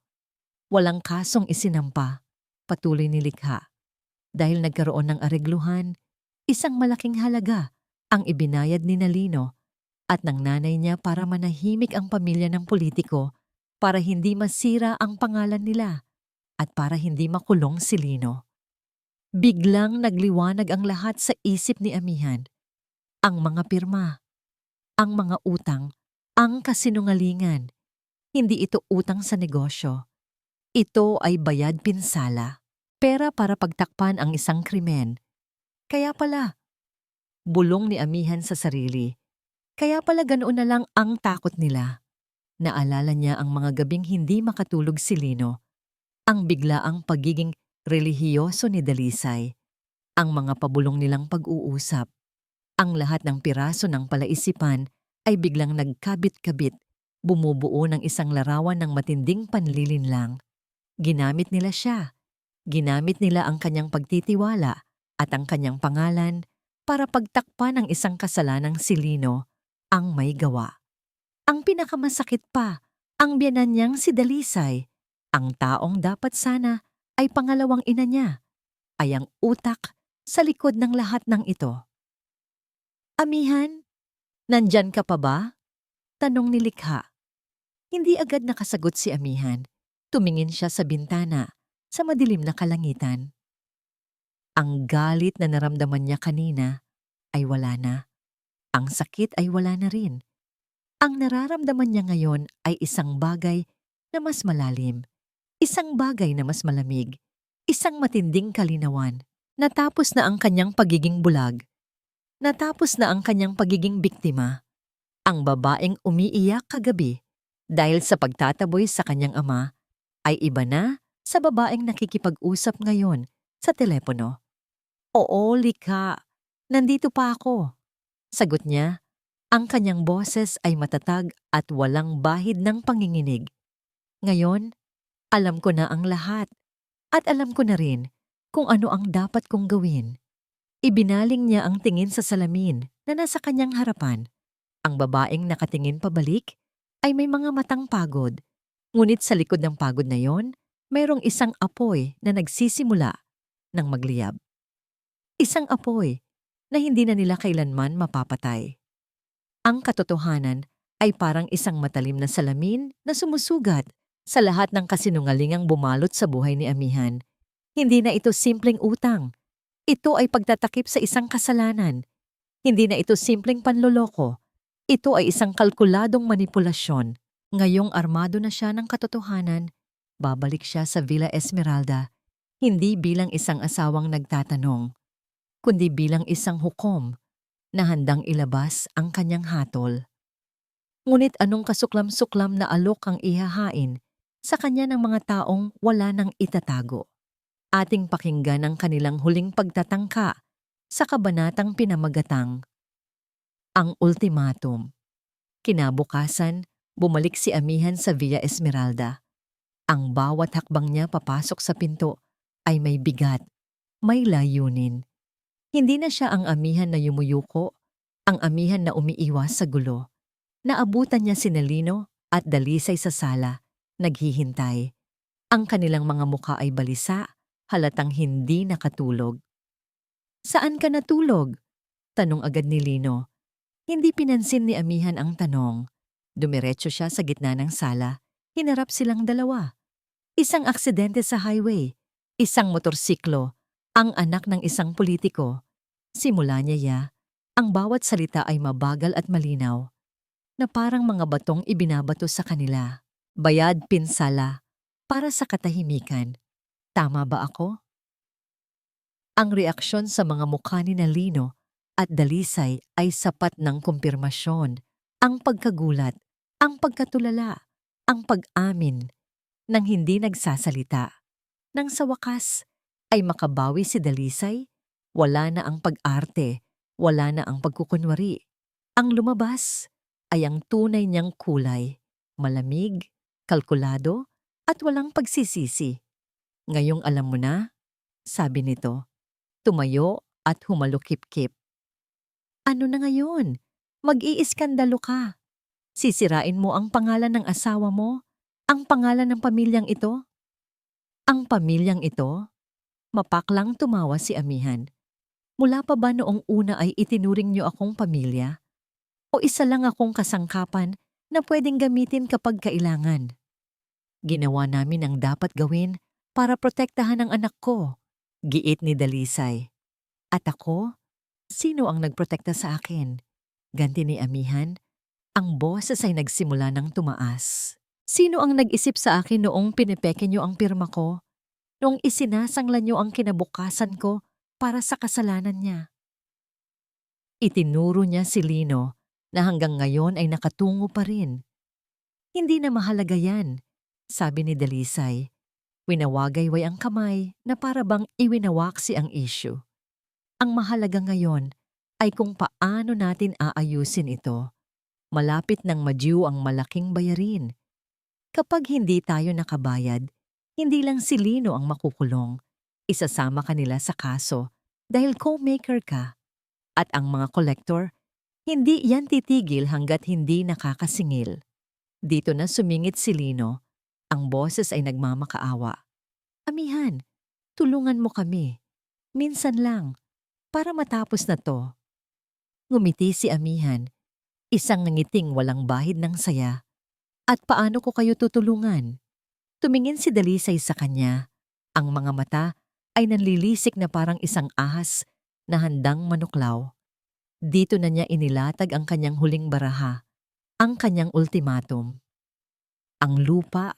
walang kasong isinampa, patuloy ni Likha. Dahil nagkaroon ng aregluhan, isang malaking halaga ang ibinayad ni Lino at ng nanay niya para manahimik ang pamilya ng politiko para hindi masira ang pangalan nila at para hindi makulong si Lino. Biglang nagliwanag ang lahat sa isip ni amihan. Ang mga pirma, ang mga utang, ang kasinungalingan. Hindi ito utang sa negosyo. Ito ay bayad pinsala. Pera para pagtakpan ang isang krimen. Kaya pala, bulong ni amihan sa sarili. Kaya pala ganoon na lang ang takot nila. Naalala niya ang mga gabing hindi makatulog si Lino. Ang biglaang pagiging relihiyoso ni Dalisay. Ang mga pabulong nilang pag-uusap. Ang lahat ng piraso ng palaisipan ay biglang nagkabit-kabit, bumubuo ng isang larawan ng matinding panlilinlang. Ginamit nila siya. Ginamit nila ang kanyang pagtitiwala at ang kanyang pangalan para pagtakpan ng isang kasalanang si Lino ang may gawa. Ang pinakamasakit pa, ang biyenan niyang si Dalisay, ang taong dapat sana ay pangalawang ina niya, ay ang utak sa likod ng lahat ng ito. Amihan, nandyan ka pa ba? Tanong ni Likha. Hindi agad nakasagot si amihan. Tumingin siya sa bintana, sa madilim na kalangitan. Ang galit na naramdaman niya kanina ay wala na. Ang sakit ay wala na rin. Ang nararamdaman niya ngayon ay isang bagay na mas malalim, isang bagay na mas malamig, isang matinding kalinawan. Natapos na ang kanyang pagiging bulag. Natapos na ang kanyang pagiging biktima. Ang babaeng umiiyak kagabi dahil sa pagtataboy sa kanyang ama ay iba na sa babaeng nakikipag-usap ngayon sa telepono. Oo, Likha. Nandito pa ako. Sagot niya. Ang kanyang boses ay matatag at walang bahid ng panginginig. Ngayon, alam ko na ang lahat. At alam ko na rin kung ano ang dapat kong gawin. Ibinaling niya ang tingin sa salamin na nasa kanyang harapan. Ang babaeng nakatingin pabalik ay may mga matang pagod. Ngunit sa likod ng pagod na yon, mayroong isang apoy na nagsisimula ng magliyab. Isang apoy na hindi na nila kailanman mapapatay. Ang katotohanan ay parang isang matalim na salamin na sumusugat sa lahat ng kasinungalingang bumalot sa buhay ni Amihan. Hindi na ito simpleng utang. Ito ay pagtatakip sa isang kasalanan. Hindi na ito simpleng panloloko. Ito ay isang kalkuladong manipulasyon. Ngayong armado na siya ng katotohanan, babalik siya sa Villa Esmeralda, hindi bilang isang asawang nagtatanong, kundi bilang isang hukom na handang ilabas ang kanyang hatol. Ngunit anong kasuklam-suklam na alok ang ihahain sa kanya ng mga taong wala nang itatago? Ating pakinggan ang kanilang huling pagtatangka sa kabanatang pinamagatang, ang ultimatum. Kinabukasan, bumalik si Amihan sa Villa Esmeralda. Ang bawat hakbang niya papasok sa pinto ay may bigat, may layunin. Hindi na siya ang Amihan na yumuyuko, ang Amihan na umiiwas sa gulo. Naabutan niya si Nelino at Dalisay sa sala, naghihintay. Ang kanilang mga muka ay balisa, halatang hindi nakatulog. "Saan ka natulog?" tanong agad ni Lino. Hindi pinansin ni Amihan ang tanong. Dumiretso siya sa gitna ng sala. Hinarap silang dalawa. Isang aksidente sa highway, isang motorsiklo, ang anak ng isang politiko. Simula niya, ang bawat salita ay mabagal at malinaw, na parang mga batong ibinabato sa kanila. Bayad pinsala, para sa katahimikan. Tama ba ako? Ang reaksyon sa mga mukha ni Lino at Dalisay ay sapat ng kumpirmasyon. Ang pagkagulat, ang pagkatulala, ang pag-amin nang hindi nagsasalita. Nang sa wakas ay makabawi si Dalisay, wala na ang pag-arte, wala na ang pagkukunwari. Ang lumabas ay ang tunay niyang kulay, malamig, kalkulado, at walang pagsisisi. "Ngayong alam mo na," sabi nito. Tumayo at humalukip-kip. "Ano na ngayon? Mag-iiskandalo ka. Sisirain mo ang pangalan ng asawa mo, ang pangalan ng pamilyang ito." "Ang pamilyang ito?" Mapaklang tumawa si Amihan. "Mula pa ba noong una ay itinuring niyo akong pamilya? O isa lang akong kasangkapan na pwedeng gamitin kapag kailangan? Ginawa namin ang dapat gawin para protektahan ang anak ko," giit ni Dalisay. "At ako? Sino ang nagprotekta sa akin?" Ganti ni Amihan. Ang boses ay nagsimula ng tumaas. "Sino ang nag-isip sa akin noong pinepeke niyo ang pirma ko? Noong isinasangla niyo ang kinabukasan ko para sa kasalanan niya?" Itinuro niya si Lino na hanggang ngayon ay nakatungo pa rin. "Hindi na mahalaga yan," sabi ni Dalisay. Winawagayway ang kamay na para bang iwinawaksi ang issue. "Ang mahalaga ngayon ay kung paano natin aayusin ito. Malapit nang madue ang malaking bayarin. Kapag hindi tayo nakabayad, hindi lang si Lino ang makukulong. Isasama ka nila sa kaso dahil co-maker ka. At ang mga kolektor, hindi yan titigil hanggat hindi nakakasingil." Dito na sumingit si Lino. Ang boses ay nagmamakaawa. "Amihan, tulungan mo kami. Minsan lang, para matapos na to." Ngumiti si Amihan, isang ngiting walang bahid ng saya. "At paano ko kayo tutulungan?" Tumingin si Dalisay sa kanya. Ang mga mata ay nanlilisik na parang isang ahas na handang manuklaw. Dito na niya inilatag ang kanyang huling baraha, ang kanyang ultimatum. "Ang lupa,"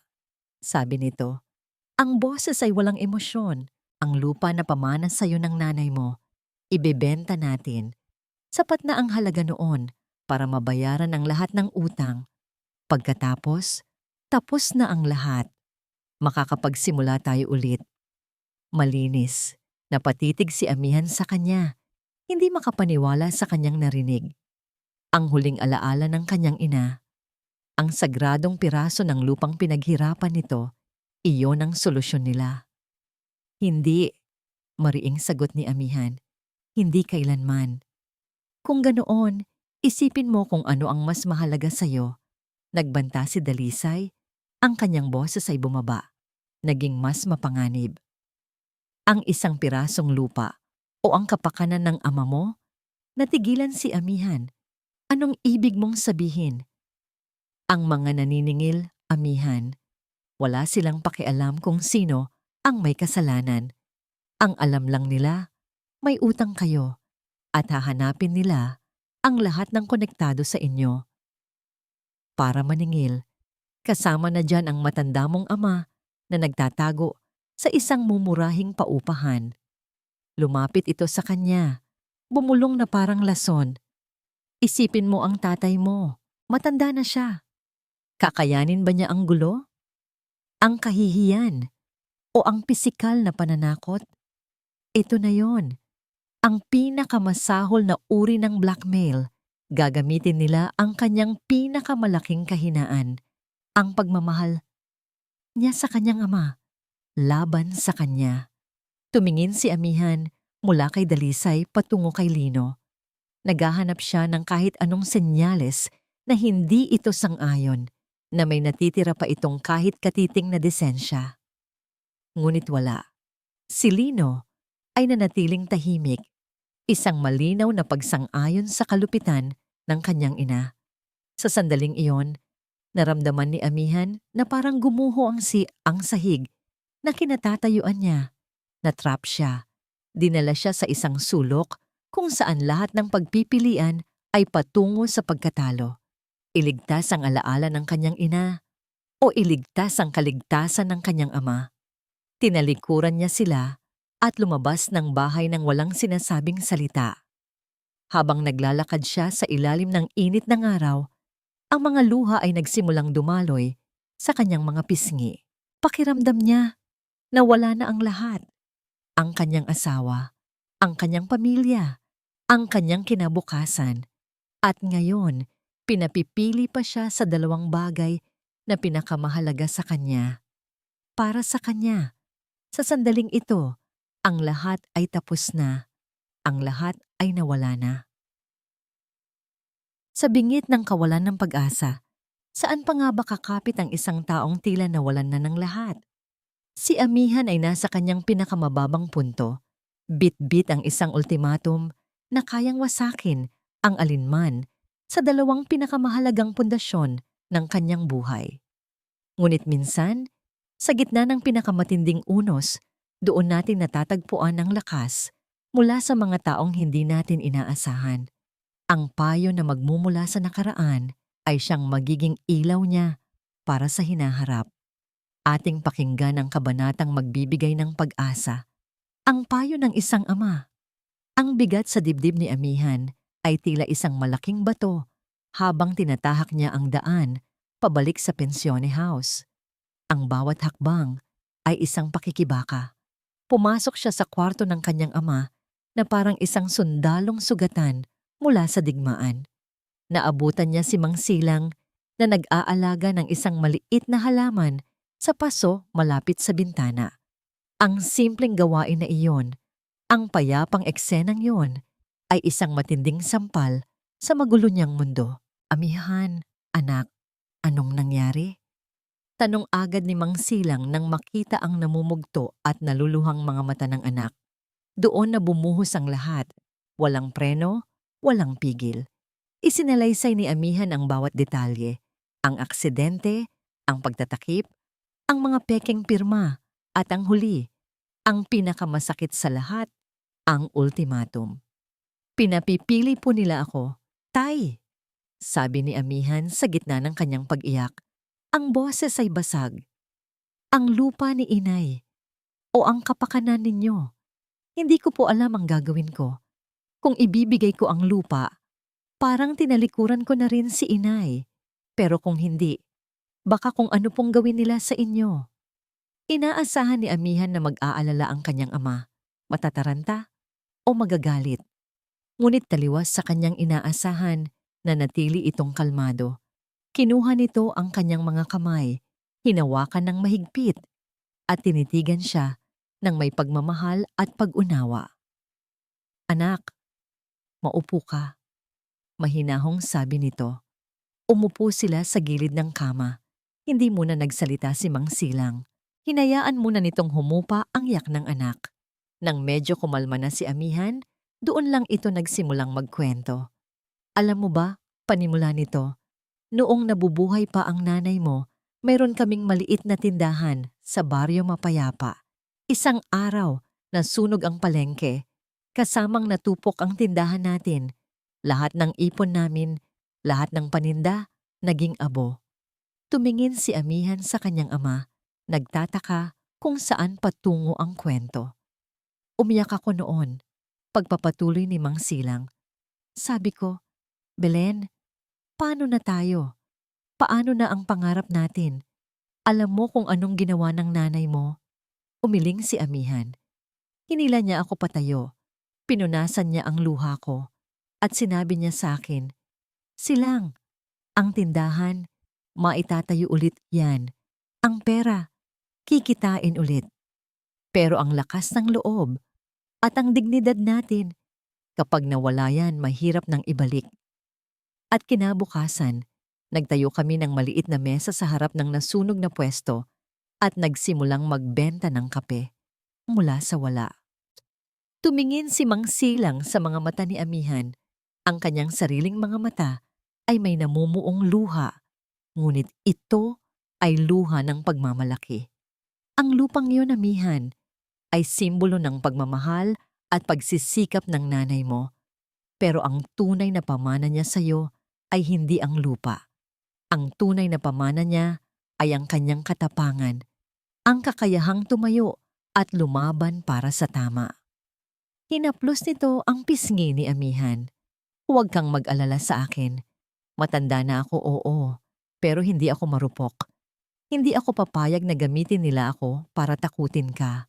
sabi nito. Ang boses ay walang emosyon. "Ang lupa na pamana sa'yo ng nanay mo, ibebenta natin. Sapat na ang halaga noon para mabayaran ang lahat ng utang. Pagkatapos, tapos na ang lahat. Makakapagsimula tayo ulit." Malinis. Napatitig si Amihan sa kanya. Hindi makapaniwala sa kanyang narinig. Ang huling alaala ng kanyang ina. Ang sagradong piraso ng lupang pinaghirapan nito, iyon ang solusyon nila. "Hindi," mariing sagot ni Amihan. "Hindi kailanman. Kung ganoon, isipin mo kung ano ang mas mahalaga sa'yo." Nagbanta si Dalisay. Ang kanyang boses ay bumaba. Naging mas mapanganib. "Ang isang pirasong lupa o ang kapakanan ng ama mo?" Natigilan si Amihan. "Anong ibig mong sabihin?" Ang mga naniningil, amihan. Wala silang pakialam kung sino ang may kasalanan. Ang alam lang nila, may utang kayo at hahanapin nila ang lahat ng konektado sa inyo. Para maningil, kasama na dyan ang matanda mong ama na nagtatago sa isang mumurahing paupahan. Lumapit ito sa kanya, bumulong na parang lason. Isipin mo ang tatay mo, matanda na siya. Kakayanin ba niya ang gulo? Ang kahihiyan? O ang pisikal na pananakot? Ito na yon, ang pinakamasahol na uri ng blackmail. Gagamitin nila ang kanyang pinakamalaking kahinaan, ang pagmamahal niya sa kanyang ama, laban sa kanya. Tumingin si amihan mula kay Dalisay patungo kay Lino. Naghahanap siya ng kahit anong senyales na hindi ito sang-ayon, na may natitira pa itong kahit katiting na desensya. Ngunit wala. Si Lino ay nanatiling tahimik, isang malinaw na pagsang-ayon sa kalupitan ng kanyang ina. Sa sandaling iyon, naramdaman ni amihan na parang gumuho ang sahig na kinatatayuan niya. Natrap siya. Dinala siya sa isang sulok kung saan lahat ng pagpipilian ay patungo sa pagkatalo. Iligtas ang alaala ng kanyang ina o iligtas ang kaligtasan ng kanyang ama. Tinalikuran niya sila at lumabas ng bahay ng walang sinasabing salita. Habang naglalakad siya sa ilalim ng init ng araw, ang mga luha ay nagsimulang dumaloy sa kanyang mga pisngi. Pakiramdam niya na wala na ang lahat. Ang kanyang asawa, ang kanyang pamilya, ang kanyang kinabukasan. At ngayon, pinapipili pa siya sa dalawang bagay na pinakamahalaga sa kanya. Para sa kanya, sa sandaling ito, ang lahat ay tapos na. Ang lahat ay nawala na. Sa bingit ng kawalan ng pag-asa, saan pa nga ba kakapit ang isang taong tila nawalan na ng lahat? Si amihan ay nasa kanyang pinakamababang punto. Bit-bit ang isang ultimatum na kayang wasakin ang alinman sa dalawang pinakamahalagang pundasyon ng kanyang buhay. Ngunit minsan, sa gitna ng pinakamatinding unos, doon natin natatagpuan ang lakas mula sa mga taong hindi natin inaasahan. Ang payo na magmumula sa nakaraan ay siyang magiging ilaw niya para sa hinaharap. Ating pakinggan ang kabanatang magbibigay ng pag-asa. Ang payo ng isang ama. Ang bigat sa dibdib ni amihan ay tila isang malaking bato habang tinatahak niya ang daan pabalik sa pensyone house. Ang bawat hakbang ay isang pakikibaka. Pumasok siya sa kwarto ng kanyang ama na parang isang sundalong sugatan mula sa digmaan. Naabutan niya si Mang Silang na nag-aalaga ng isang maliit na halaman sa paso malapit sa bintana. Ang simpleng gawain na iyon, ang payapang eksenang iyon, ay isang matinding sampal sa magulo niyang mundo. Amihan, anak, anong nangyari? Tanong agad ni Mang Silang nang makita ang namumugto at naluluhang mga mata ng anak. Doon na bumuhos ang lahat. Walang preno, walang pigil. Isinalaysay ni amihan ang bawat detalye. Ang aksidente, ang pagtatakip, ang mga pekeng pirma, at ang huli, ang pinakamasakit sa lahat, ang ultimatum. Pinapipili po nila ako, Tay, sabi ni amihan sa gitna ng kanyang pag-iyak. Ang boses ay basag. Ang lupa ni inay o ang kapakanan ninyo. Hindi ko po alam ang gagawin ko. Kung ibibigay ko ang lupa, parang tinalikuran ko na rin si inay. Pero kung hindi, baka kung ano pong gawin nila sa inyo. Inaasahan ni amihan na mag-aalala ang kanyang ama, matataranta o magagalit. Ngunit taliwas sa kanyang inaasahan na natili itong kalmado. Kinuha nito ang kanyang mga kamay, hinawakan ng mahigpit, at tinitigan siya ng may pagmamahal at pag-unawa. Anak, maupo ka. Mahinahong sabi nito. Umupo sila sa gilid ng kama. Hindi muna nagsalita si Mang Silang. Hinayaan muna nitong humupa ang yak ng anak. Nang medyo kumalma na si amihan, doon lang ito nagsimulang magkwento. Alam mo ba, panimula nito, Noong nabubuhay pa ang nanay mo, mayroon kaming maliit na tindahan sa Baryo Mapayapa. Isang araw, nasunog ang palengke. Kasamang natupok ang tindahan natin. Lahat ng ipon namin, lahat ng paninda, naging abo. Tumingin si Amihan sa kanyang ama, nagtataka kung saan patungo ang kwento. Umiyak ako noon, pagpapatuloy ni Mang Silang. Sabi ko, Belen, paano na tayo? Paano na ang pangarap natin? Alam mo kung anong ginawa ng nanay mo? Umiling si Amihan. Hinila niya ako patayo. Pinunasan niya ang luha ko. At sinabi niya sa akin, Silang, ang tindahan, maitatayo ulit yan. Ang pera, kikitain ulit. Pero ang lakas ng loob at ang dignidad natin, kapag nawala yan, mahirap nang ibalik. At kinabukasan, nagtayo kami ng maliit na mesa sa harap ng nasunog na pwesto at nagsimulang magbenta ng kape mula sa wala. Tumingin si Mang Silang sa mga mata ni Amihan. Ang kanyang sariling mga mata ay may namumuong luha, ngunit ito ay luha ng pagmamalaki. Ang lupang iyon, Amihan, ay simbolo ng pagmamahal at pagsisikap ng nanay mo. Pero ang tunay na pamana niya sa iyo ay hindi ang lupa. Ang tunay na pamana niya ay ang kanyang katapangan, ang kakayahang tumayo at lumaban para sa tama. Hinaplos nito ang pisngi ni Amihan. Huwag kang mag-alala sa akin. Matanda na ako, oo, pero hindi ako marupok. Hindi ako papayag na gamitin nila ako para takutin ka.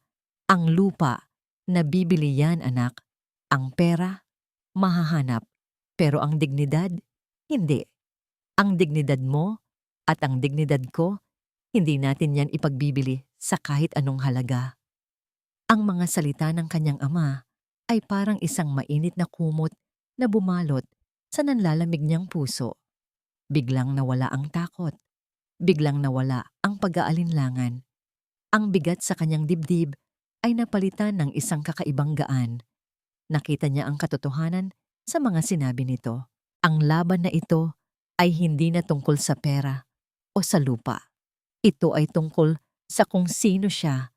Ang lupa, nabibili yan, anak. Ang pera, mahahanap. Pero ang dignidad, hindi. Ang dignidad mo at ang dignidad ko, hindi natin yan ipagbibili sa kahit anong halaga. Ang mga salita ng kanyang ama ay parang isang mainit na kumot na bumalot sa nanlalamig niyang puso. Biglang nawala ang takot. Biglang nawala ang pag-aalinlangan. Ang bigat sa kanyang dibdib ay napalitan ng isang kakaibang gaan. Nakita niya ang katotohanan sa mga sinabi nito. Ang laban na ito ay hindi na tungkol sa pera o sa lupa. Ito ay tungkol sa kung sino siya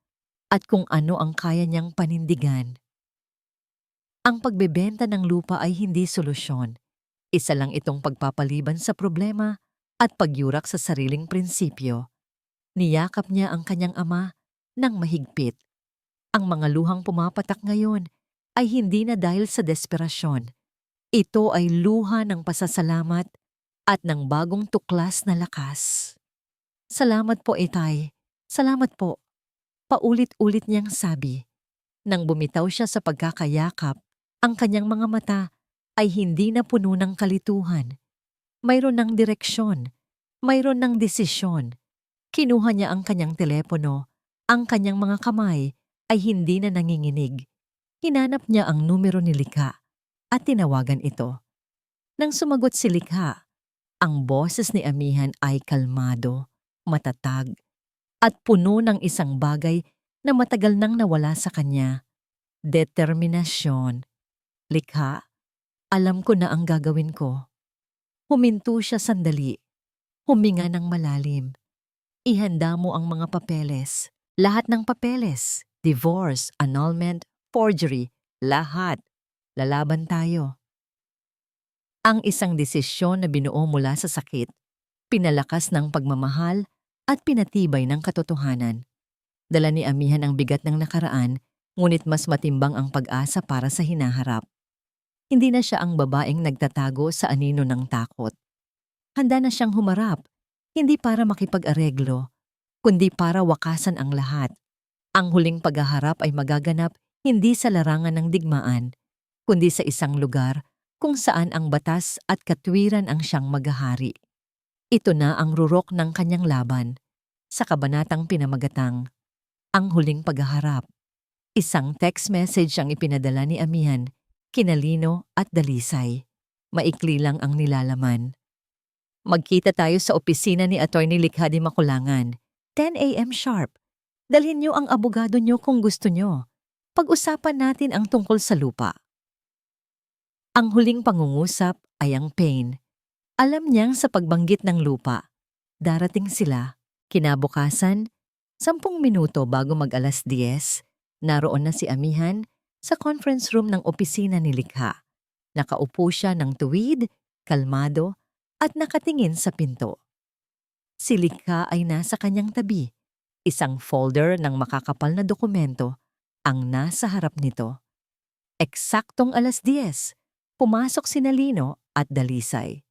at kung ano ang kaya niyang panindigan. Ang pagbebenta ng lupa ay hindi solusyon. Isa lang itong pagpapaliban sa problema at pagyurak sa sariling prinsipyo. Niyakap niya ang kanyang ama ng mahigpit. Ang mga luhang pumapatak ngayon ay hindi na dahil sa desperasyon. Ito ay luha ng pasasalamat at ng bagong tuklas na lakas. Salamat po, Itay. Salamat po. Paulit-ulit niyang sabi. Nang bumitaw siya sa pagkakayakap, ang kanyang mga mata ay hindi na puno ng kalituhan. Mayroon ng direksyon, mayroon ng desisyon. Kinuha niya ang kanyang telepono, ang kanyang mga kamay ay hindi na nanginginig. Hinanap niya ang numero ni Likha at tinawagan ito. Nang sumagot si Likha, ang boses ni Amihan ay kalmado, matatag, at puno ng isang bagay na matagal nang nawala sa kanya. Determinasyon. Likha, alam ko na ang gagawin ko. Huminto siya sandali. Huminga ng malalim. Ihanda mo ang mga papeles. Lahat ng papeles. Divorce, annulment, forgery. Lahat. Lalaban tayo. Ang isang desisyon na binuo mula sa sakit, pinalakas ng pagmamahal at pinatibay ng katotohanan. Dala ni Amihan ang bigat ng nakaraan, ngunit mas matimbang ang pag-asa para sa hinaharap. Hindi na siya ang babaeng nagtatago sa anino ng takot. Handa na siyang humarap, hindi para makipag-areglo, kundi para wakasan ang lahat. Ang huling paghaharap ay magaganap hindi sa larangan ng digmaan, kundi sa isang lugar kung saan ang batas at katwiran ang siyang maghahari. Ito na ang rurok ng kanyang laban, sa kabanatang pinamagatang, ang huling paghaharap. Isang text message ang ipinadala ni Amihan, kinalino at dalisay. Maikli lang ang nilalaman. Magkita tayo sa opisina ni Attorney Likha de Maculangan, 10 a.m. sharp. Dalhin niyo ang abogado niyo kung gusto niyo. Pag-usapan natin ang tungkol sa lupa. Ang huling pangungusap ay ang pain. Alam niyang sa pagbanggit ng lupa, darating sila. Kinabukasan, 10 minuto bago mag-10:00, naroon na si Amihan sa conference room ng opisina ni Likha. Nakaupo siya ng tuwid, kalmado, at nakatingin sa pinto. Si Likha ay nasa kanyang tabi. Isang folder ng makakapal na dokumento ang nasa harap nito. Eksaktong 10:00, pumasok sina Lino at Dalisay.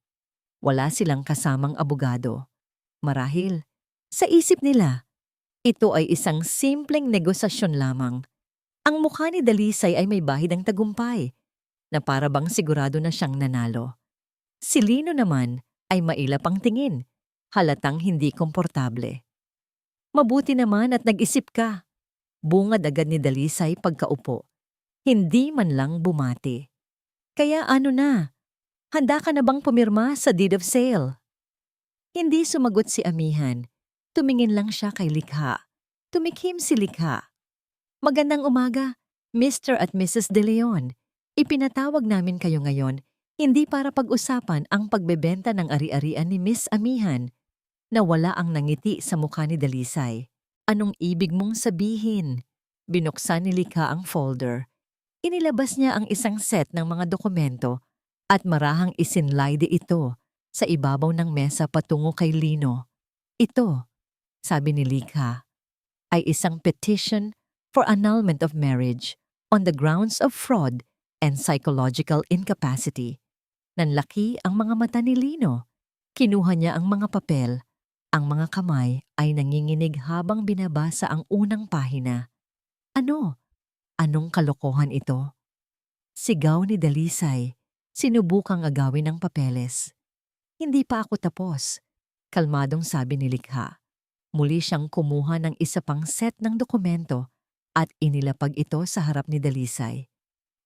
Wala silang kasamang abogado. Marahil, sa isip nila, ito ay isang simpleng negosasyon lamang. Ang mukha ni Dalisay ay may bahid ng tagumpay, na para bang sigurado na siyang nanalo. Si Lino naman ay mailap ang tingin, halatang hindi komportable. Mabuti naman at nag-isip ka. Bungad agad ni Dalisay pagkaupo. Hindi man lang bumati. Kaya ano na? Handa ka na bang pumirma sa deed of sale? Hindi sumagot si Amihan. Tumingin lang siya kay Likha. Tumikhim si Likha. Magandang umaga, Mr. at Mrs. De Leon. Ipinatawag namin kayo ngayon, hindi para pag-usapan ang pagbebenta ng ari-arian ni Miss Amihan. Nawala ang nangiti sa mukha ni Dalisay. Anong ibig mong sabihin? Binuksan ni Likha ang folder. Inilabas niya ang isang set ng mga dokumento at marahang isinlide ito sa ibabaw ng mesa patungo kay Lino. Ito, sabi ni Likha, ay isang petition for annulment of marriage on the grounds of fraud and psychological incapacity. Nanlaki ang mga mata ni Lino. Kinuha niya ang mga papel. Ang mga kamay ay nanginginig habang binabasa ang unang pahina. Ano? Anong kalokohan ito? Sigaw ni Dalisay. Sinubukang agawin ng papeles. Hindi pa ako tapos. Kalmadong sabi ni Likha. Muli siyang kumuha ng isa pang set ng dokumento at inilapag ito sa harap ni Dalisay.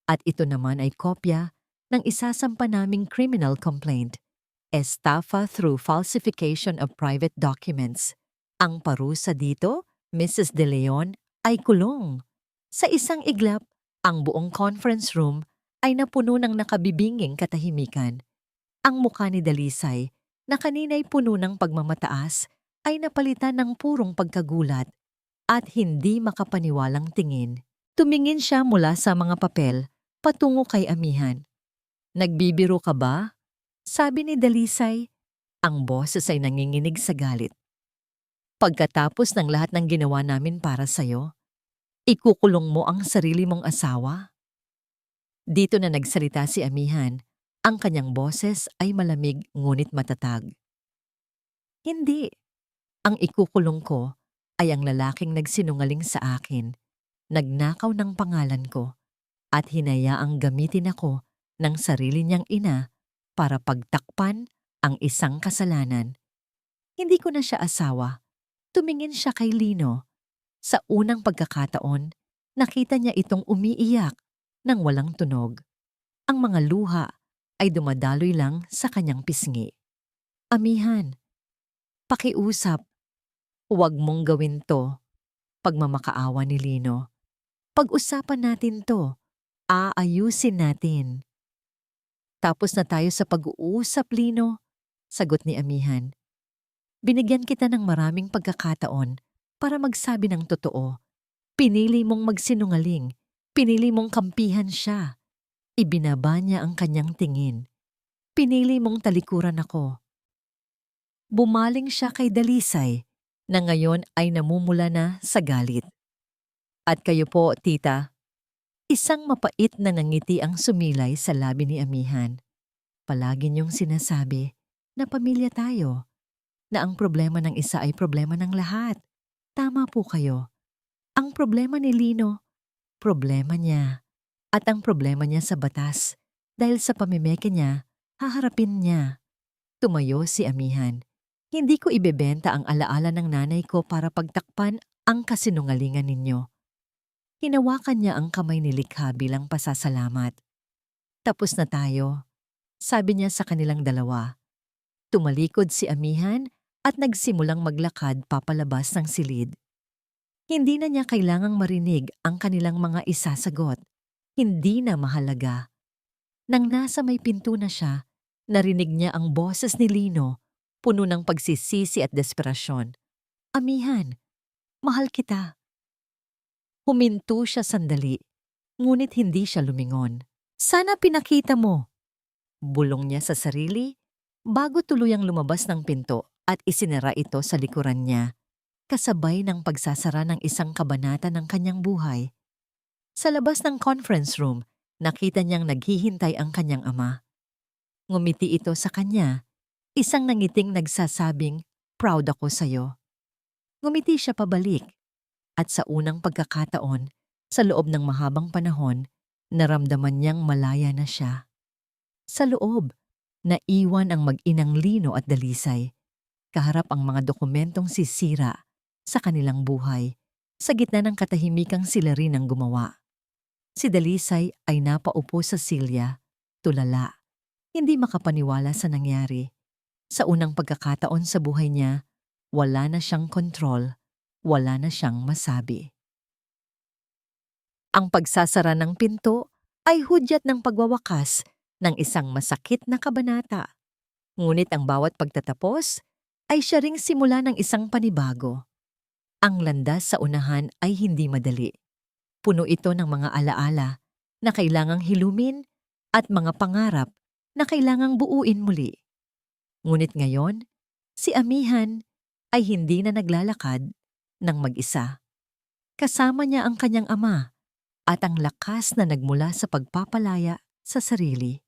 At ito naman ay kopya ng isasampa naming criminal complaint. Estafa through falsification of private documents. Ang parusa dito, Mrs. De Leon, ay kulong. Sa isang iglap, ang buong conference room ay napuno ng nakabibinging katahimikan. Ang mukha ni Dalisay, na kanina'y puno ng pagmamataas, ay napalitan ng purong pagkagulat at hindi makapaniwalang tingin. Tumingin siya mula sa mga papel patungo kay Amihan. Nagbibiro ka ba? Sabi ni Dalisay. Ang boses ay nanginginig sa galit. Pagkatapos ng lahat ng ginawa namin para sa'yo, ikukulong mo ang sarili mong asawa? Dito na nagsalita si Amihan. Ang kanyang boses ay malamig ngunit matatag. Hindi. Ang ikukulong ko ay ang lalaking nagsinungaling sa akin, nagnakaw ng pangalan ko, at hinayaang gamitin ako ng sarili niyang ina para pagtakpan ang isang kasalanan. Hindi ko na siya asawa. Tumingin siya kay Lino. Sa unang pagkakataon, nakita niya itong umiiyak nang walang tunog. Ang mga luha ay dumadaloy lang sa kanyang pisngi. Amihan, pakiusap. Huwag mong gawin to. Pagmamakaawa ni Lino. Pag-usapan natin to. Aayusin natin. Tapos na tayo sa pag-uusap, Lino, sagot ni Amihan. Binigyan kita ng maraming pagkakataon para magsabi ng totoo. Pinili mong magsinungaling. Pinili mong kampihan siya. Ibinaba niya ang kanyang tingin. Pinili mong talikuran ako. Bumaling siya kay Dalisay, na ngayon ay namumula na sa galit. At kayo po, tita. Isang mapait na nangiti ang sumilay sa labi ni Amihan. Palagi niyong sinasabi na pamilya tayo, na ang problema ng isa ay problema ng lahat. Tama po kayo. Ang problema ni Lino, problema niya. At ang problema niya sa batas, dahil sa pamimeke niya, haharapin niya. Tumayo si Amihan. Hindi ko ibebenta ang alaala ng nanay ko para pagtakpan ang kasinungalingan ninyo. Hinawakan niya ang kamay ni Likha bilang pasasalamat. Tapos na tayo, sabi niya sa kanilang dalawa. Tumalikod si Amihan at nagsimulang maglakad papalabas ng silid. Hindi na niya kailangang marinig ang kanilang mga isasagot. Hindi na mahalaga. Nang nasa may pinto na siya, Narinig niya ang boses ni Lino, puno ng pagsisisi at desperasyon. Amihan, mahal kita. Huminto siya sandali, ngunit hindi siya lumingon. Sana pinakita mo, bulong niya sa sarili, bago tuluyang lumabas ng pinto at isinara ito sa likuran niya, kasabay ng pagsasara ng isang kabanata ng kanyang buhay. Sa labas ng conference room, nakita niyang naghihintay ang kanyang ama. Ngumiti ito sa kanya, isang nangiting nagsasabing, "Proud ako sa'yo." Ngumiti siya pabalik, at sa unang pagkakataon, sa loob ng mahabang panahon, naramdaman niyang malaya na siya. Sa loob, naiwan ang mag-inang Lino at Dalisay, kaharap ang mga dokumentong sisira sa kanilang buhay, sa gitna ng katahimikang sila rin ang gumawa. Si Dalisay ay napaupo sa silya, tulala, hindi makapaniwala sa nangyari. Sa unang pagkakataon sa buhay niya, wala na siyang kontrol, wala na siyang masabi. Ang pagsasara ng pinto ay hudyat ng pagwawakas ng isang masakit na kabanata. Ngunit ang bawat pagtatapos ay siya ring simula ng isang panibago. Ang landas sa unahan ay hindi madali. Puno ito ng mga alaala na kailangang hilumin at mga pangarap na kailangang buuin muli. Ngunit ngayon, si Amihan ay hindi na naglalakad ng mag-isa. Kasama niya ang kanyang ama at ang lakas na nagmula sa pagpapalaya sa sarili.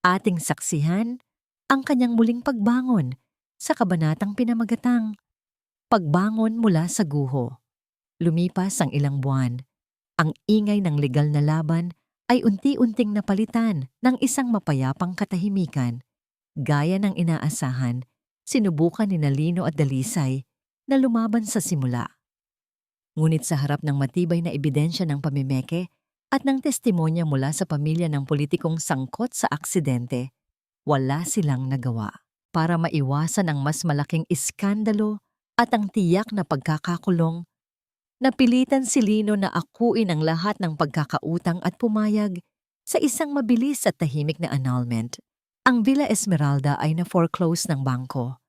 Ating saksihan ang kanyang muling pagbangon sa kabanatang pinamagatang pagbangon mula sa guho. Lumipas ang ilang buwan. Ang ingay ng legal na laban ay unti-unting napalitan ng isang mapayapang katahimikan. Gaya ng inaasahan, sinubukan ni Lino at Dalisay na lumaban sa simula. Ngunit sa harap ng matibay na ebidensya ng pamimeke at ng testimonya mula sa pamilya ng politikong sangkot sa aksidente, wala silang nagawa. Para maiwasan ang mas malaking iskandalo at ang tiyak na pagkakakulong, napilitan si Lino na akuin ang lahat ng pagkakautang at pumayag sa isang mabilis at tahimik na annulment. Ang Villa Esmeralda ay na-foreclose ng bangko.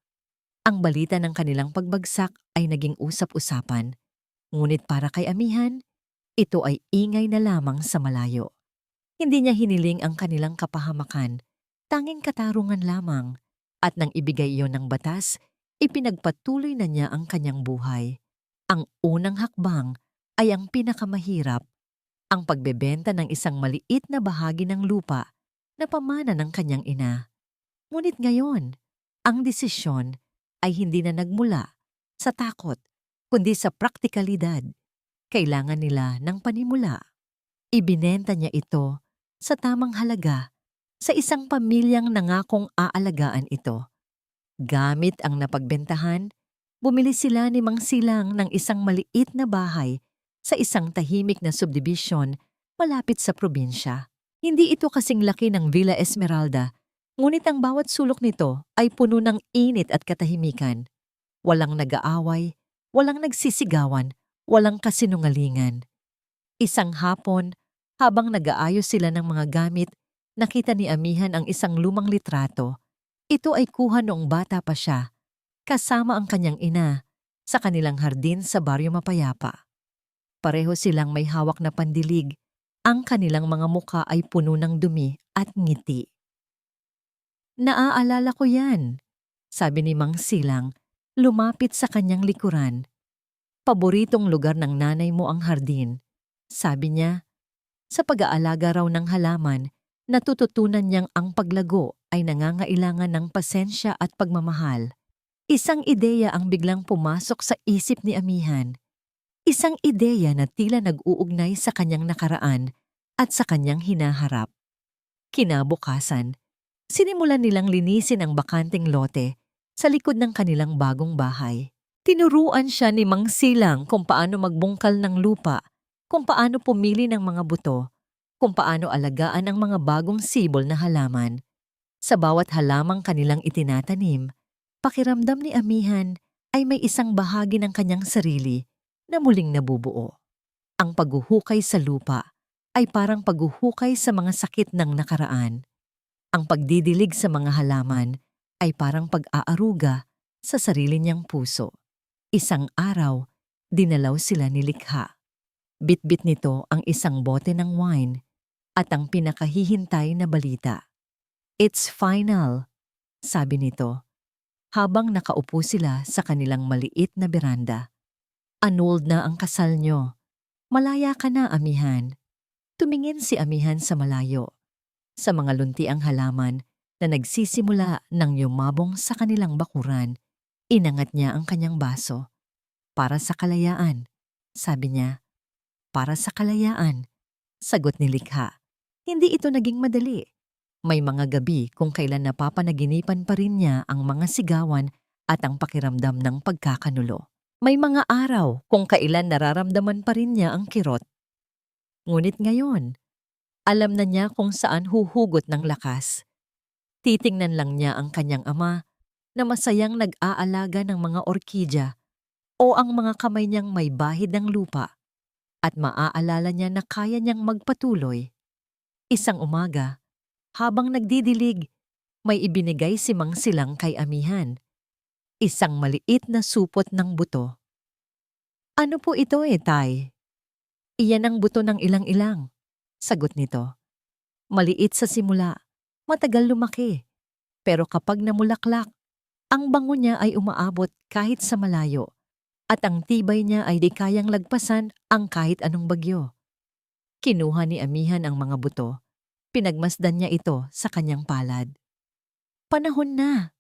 Ang balita ng kanilang pagbagsak ay naging usap-usapan. Ngunit para kay Amihan, ito ay ingay na lamang sa malayo. Hindi niya hiniling ang kanilang kapahamakan, tanging katarungan lamang, at nang ibigay iyon ng batas, ipinagpatuloy na niya ang kanyang buhay. Ang unang hakbang ay ang pinakamahirap, ang pagbebenta ng isang maliit na bahagi ng lupa na pamana ng kanyang ina. Ngunit ngayon, ang desisyon ay hindi na nagmula sa takot, kundi sa praktikalidad. Kailangan nila ng panimula. Ibinenta niya ito sa tamang halaga sa isang pamilyang nangakong aalagaan ito. Gamit ang napagbentahan, bumili sila ni Mang Silang ng isang maliit na bahay sa isang tahimik na subdivision malapit sa probinsya. Hindi ito kasing laki ng Villa Esmeralda, ngunit ang bawat sulok nito ay puno ng init at katahimikan. Walang nag-aaway, walang nagsisigawan, walang kasinungalingan. Isang hapon, habang nag-aayos sila ng mga gamit, nakita ni Amihan ang isang lumang litrato. Ito ay kuha noong bata pa siya, kasama ang kanyang ina, sa kanilang hardin sa Baryo Mapayapa. Pareho silang may hawak na pandilig, ang kanilang mga muka ay puno ng dumi at ngiti. "Naaalala ko yan," sabi ni Mang Silang, lumapit sa kanyang likuran. "Paboritong lugar ng nanay mo ang hardin," sabi niya. Sa pag-aalaga raw ng halaman, natututunan niyang ang paglago ay nangangailangan ng pasensya at pagmamahal. Isang ideya ang biglang pumasok sa isip ni Amihan. Isang ideya na tila nag-uugnay sa kanyang nakaraan at sa kanyang hinaharap. Kinabukasan, sinimulan nilang linisin ang bakanting lote sa likod ng kanilang bagong bahay. Tinuruan siya ni Mang Silang kung paano magbungkal ng lupa, kung paano pumili ng mga buto, kung paano alagaan ang mga bagong sibol na halaman. Sa bawat halamang kanilang itinatanim, pakiramdam ni Amihan ay may isang bahagi ng kanyang sarili na muling nabubuo. Ang paghuhukay sa lupa ay parang paghuhukay sa mga sakit ng nakaraan. Ang pagdidilig sa mga halaman ay parang pag-aaruga sa sarili niyang puso. Isang araw, dinalaw sila ni Likha. Bitbit nito ang isang bote ng wine at ang pinakahihintay na balita. "It's final," sabi nito, habang nakaupo sila sa kanilang maliit na beranda. "Annulled na ang kasal nyo. Malaya ka na, amihan." Tumingin si amihan sa malayo, sa mga luntiang halaman na nagsisimula ng yumabong sa kanilang bakuran. Inangat niya ang kanyang baso. "Para sa kalayaan," sabi niya. "Para sa kalayaan," sagot ni Likha. Hindi ito naging madali. May mga gabi kung kailan napapanaginipan pa rin niya ang mga sigawan at ang pakiramdam ng pagkakanulo. May mga araw kung kailan nararamdaman pa rin niya ang kirot. Ngunit ngayon, alam na niya kung saan huhugot ng lakas. Titingnan lang niya ang kanyang ama na masayang nag-aalaga ng mga orkidya o ang mga kamay niyang may bahid ng lupa, at maaalala niya na kaya niyang magpatuloy. Isang umaga, habang nagdidilig, may ibinigay si Mang Silang kay amihan. Isang maliit na supot ng buto. "Ano po ito, tay?" "Iyan ang buto ng ilang-ilang," sagot nito. "Maliit sa simula, matagal lumaki. Pero kapag namulaklak, ang bango niya ay umaabot kahit sa malayo, at ang tibay niya ay di kayang lagpasan ang kahit anong bagyo." Kinuha ni amihan ang mga buto. Pinagmasdan niya ito sa kanyang palad. "Panahon na,"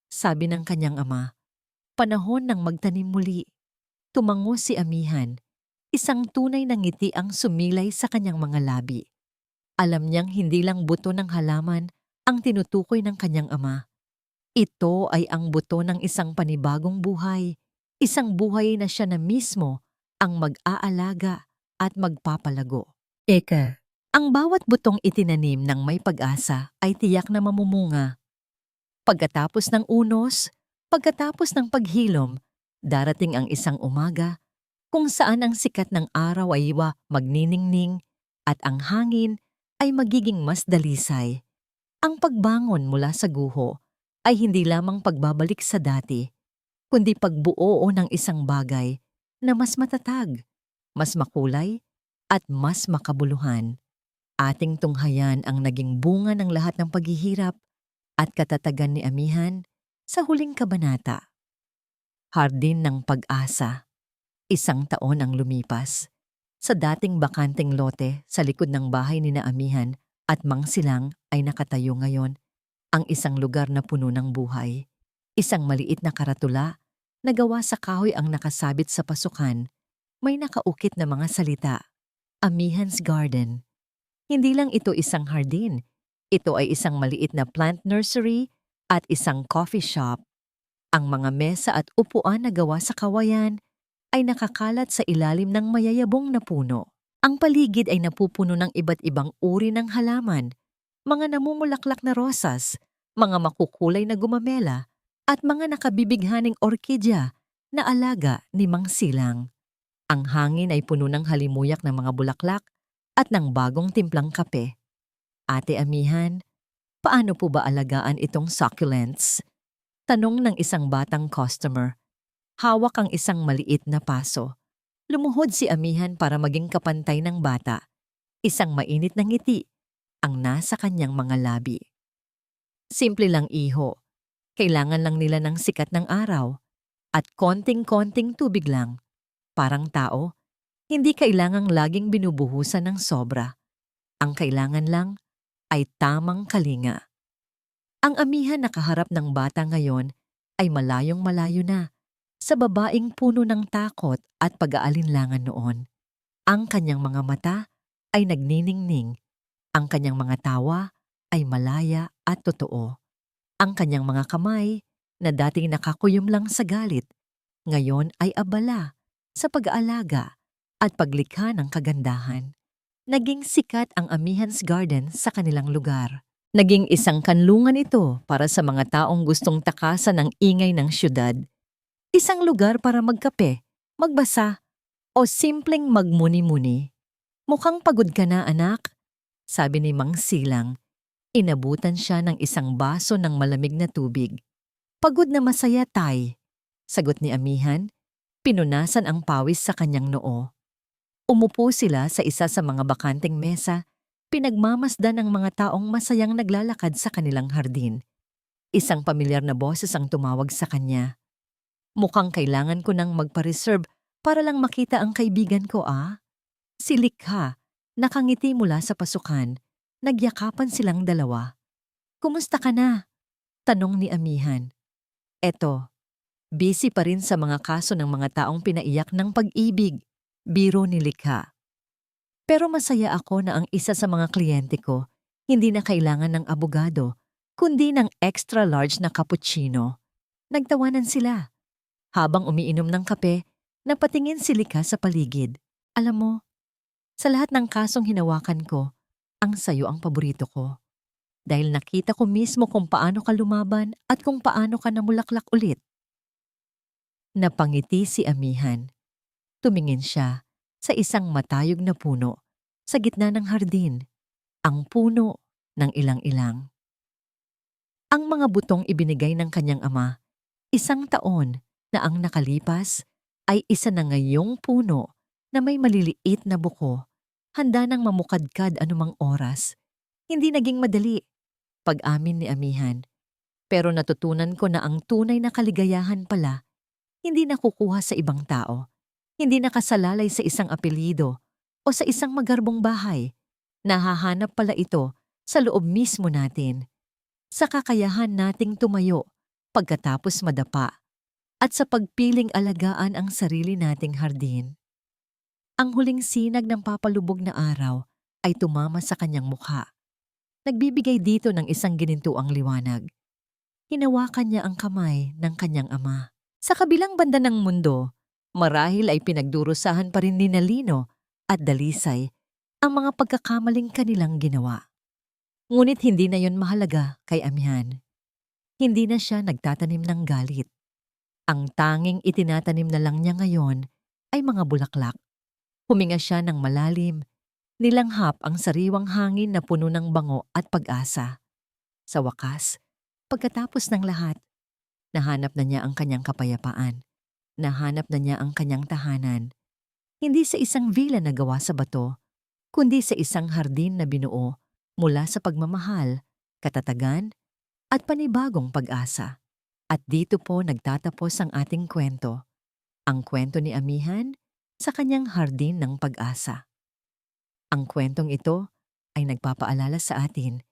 sabi ng kanyang ama. "Panahon ng magtanim muli." Tumango si amihan. Isang tunay na ngiti ang sumilay sa kanyang mga labi. Alam niyang hindi lang buto ng halaman ang tinutukoy ng kanyang ama. Ito ay ang buto ng isang panibagong buhay. Isang buhay na siya na mismo ang mag-aalaga at magpapalago. Eka, ang bawat butong itinanim ng may pag-asa ay tiyak na mamumunga. Pagkatapos ng unos, pagkatapos ng paghilom, darating ang isang umaga kung saan ang sikat ng araw ay magniningning at ang hangin ay magiging mas dalisay. Ang pagbangon mula sa guho ay hindi lamang pagbabalik sa dati, kundi pagbuo ng isang bagay na mas matatag, mas makulay, at mas makabuluhan. Ating tunghayan ang naging bunga ng lahat ng paghihirap at katatagan ni amihan sa huling kabanata. Hardin ng Pag-asa. 1 taon ang lumipas. Sa dating bakanteng lote sa likod ng bahay ni na amihan at Mang Silang ay nakatayo ngayon ang isang lugar na puno ng buhay. Isang maliit na karatula na gawa sa kahoy ang nakasabit sa pasukan. May nakaukit na mga salita. "Amihan's Garden." Hindi lang ito isang hardin. Ito ay isang maliit na plant nursery at isang coffee shop. Ang mga mesa at upuan na gawa sa kawayan ay nakakalat sa ilalim ng mayayabong na puno. Ang paligid ay napupuno ng iba't ibang uri ng halaman, mga namumulaklak na rosas, mga makukulay na gumamela, at mga nakabibighaning orkidya na alaga ni Mang Silang. Ang hangin ay puno ng halimuyak ng mga bulaklak at ng bagong timplang kape. "Ate amihan, paano po ba alagaan itong succulents?" Tanong ng isang batang customer. Hawak ang isang maliit na paso. Lumuhod si amihan para maging kapantay ng bata. Isang mainit na ngiti ang nasa kanyang mga labi. "Simple lang, iho. Kailangan lang nila ng sikat ng araw at konting-konting tubig lang. Parang tao, hindi kailangang laging binubuhusan ng sobra. Ang kailangan lang ay tamang kalinga." Ang amihan nakaharap ng bata ngayon ay malayong malayo na, sa babaeng puno ng takot at pag-aalinlangan noon. Ang kanyang mga mata ay nagniningning. Ang kanyang mga tawa ay malaya at totoo. Ang kanyang mga kamay, na dating nakakuyom lang sa galit, ngayon ay abala sa pag-aalaga at paglikha ng kagandahan. Naging sikat ang Amihan's Garden sa kanilang lugar. Naging isang kanlungan ito para sa mga taong gustong takasan ng ingay ng syudad. Isang lugar para magkape, magbasa, o simpleng magmuni-muni. "Mukhang pagod ka na, anak," sabi ni Mang Silang. Inabutan siya ng isang baso ng malamig na tubig. Pagod na masaya, Tay. Sagot ni amihan, pinunasan ang pawis sa kanyang noo. Umupo sila sa isa sa mga bakanting mesa, pinagmamasdan ng mga taong masayang naglalakad sa kanilang hardin. Isang pamilyar na boses ang tumawag sa kanya. Mukhang kailangan ko nang magpa-reserve para lang makita ang kaibigan ko, ah. Si Likha, nakangiti mula sa pasukan. Nagyakapan silang dalawa. Kumusta ka na? Tanong ni amihan. Eto, busy pa rin sa mga kaso ng mga taong pinaiyak ng pag-ibig. Biro ni Likha. Pero masaya ako na ang isa sa mga kliyente ko hindi na kailangan ng abogado, kundi ng extra large na cappuccino. Nagtawanan sila. Habang umiinom ng kape, napatingin si Likha sa paligid. Alam mo, sa lahat ng kasong hinawakan ko, ang sayo ang paborito ko. Dahil nakita ko mismo kung paano ka lumaban at kung paano ka namulaklak ulit. Napangiti si amihan. Tumingin siya sa isang matayog na puno sa gitna ng hardin, ang puno ng ilang-ilang. Ang mga butong ibinigay ng kanyang ama, 1 taon na ang nakalipas ay isa na ngayong puno na may maliliit na buko, handa nang mamukadkad anumang oras. Hindi naging madali, pag-amin ni amihan. Pero natutunan ko na ang tunay na kaligayahan pala, hindi nakukuha sa ibang tao. Hindi nakasalalay sa isang apelyido o sa isang magarbong bahay. Nahahanap pala ito sa loob mismo natin. Sa kakayahan nating tumayo pagkatapos madapa at sa pagpiling alagaan ang sarili nating hardin. Ang huling sinag ng papalubog na araw ay tumama sa kanyang mukha. Nagbibigay dito ng isang ginintuang liwanag. Hinawakan niya ang kamay ng kanyang ama. Sa kabilang banda ng mundo, marahil ay pinagdurusahan pa rin ni Nalino at Dalisay ang mga pagkakamaling kanilang ginawa. Ngunit hindi na yon mahalaga kay amihan. Hindi na siya nagtatanim ng galit. Ang tanging itinatanim na lang niya ngayon ay mga bulaklak. Huminga siya ng malalim, nilanghap ang sariwang hangin na puno ng bango at pag-asa. Sa wakas, pagkatapos ng lahat, nahanap na niya ang kanyang kapayapaan. Nahanap na niya ang kanyang tahanan. Hindi sa isang villa na gawa sa bato, kundi sa isang hardin na binuo mula sa pagmamahal, katatagan, at panibagong pag-asa. At dito po nagtatapos ang ating kwento. Ang kwento ni amihan sa kanyang hardin ng pag-asa. Ang kwentong ito ay nagpapaalala sa atin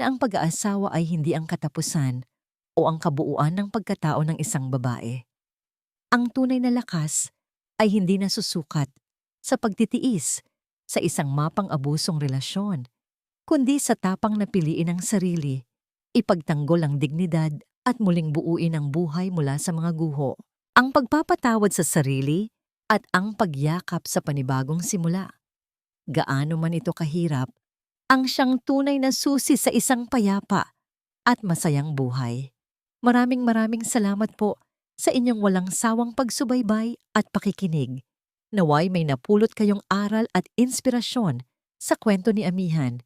na ang pag-aasawa ay hindi ang katapusan o ang kabuuan ng pagkatao ng isang babae. Ang tunay na lakas ay hindi nasusukat sa pagtitiis sa isang mapang-abusong relasyon, kundi sa tapang na piliin ang sarili, ipagtanggol ang dignidad at muling buuin ang buhay mula sa mga guho. Ang pagpapatawad sa sarili at ang pagyakap sa panibagong simula. Gaano man ito kahirap, ang siyang tunay na susi sa isang payapa at masayang buhay. Maraming salamat po sa inyong walang sawang pagsubaybay at pakikinig. Naway may napulot kayong aral at inspirasyon sa kwento ni amihan.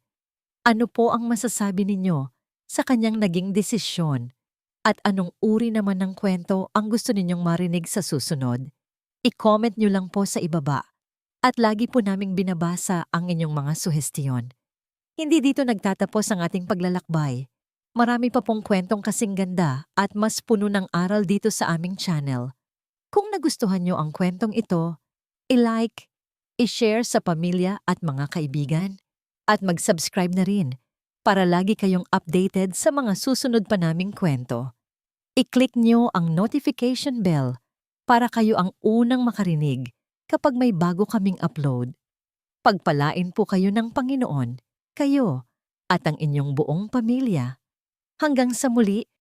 Ano po ang masasabi ninyo sa kanyang naging desisyon? At anong uri naman ng kwento ang gusto ninyong marinig sa susunod? I-comment nyo lang po sa ibaba. At lagi po naming binabasa ang inyong mga suhestiyon. Hindi dito nagtatapos ang ating paglalakbay. Marami pa pong kwentong kasing ganda at mas puno ng aral dito sa aming channel. Kung nagustuhan nyo ang kwentong ito, i-like, i-share sa pamilya at mga kaibigan, at mag-subscribe na rin para lagi kayong updated sa mga susunod pa naming kwento. I-click nyo ang notification bell para kayo ang unang makarinig kapag may bago kaming upload. Pagpalain po kayo ng Panginoon, kayo at ang inyong buong pamilya. Hanggang sa muli,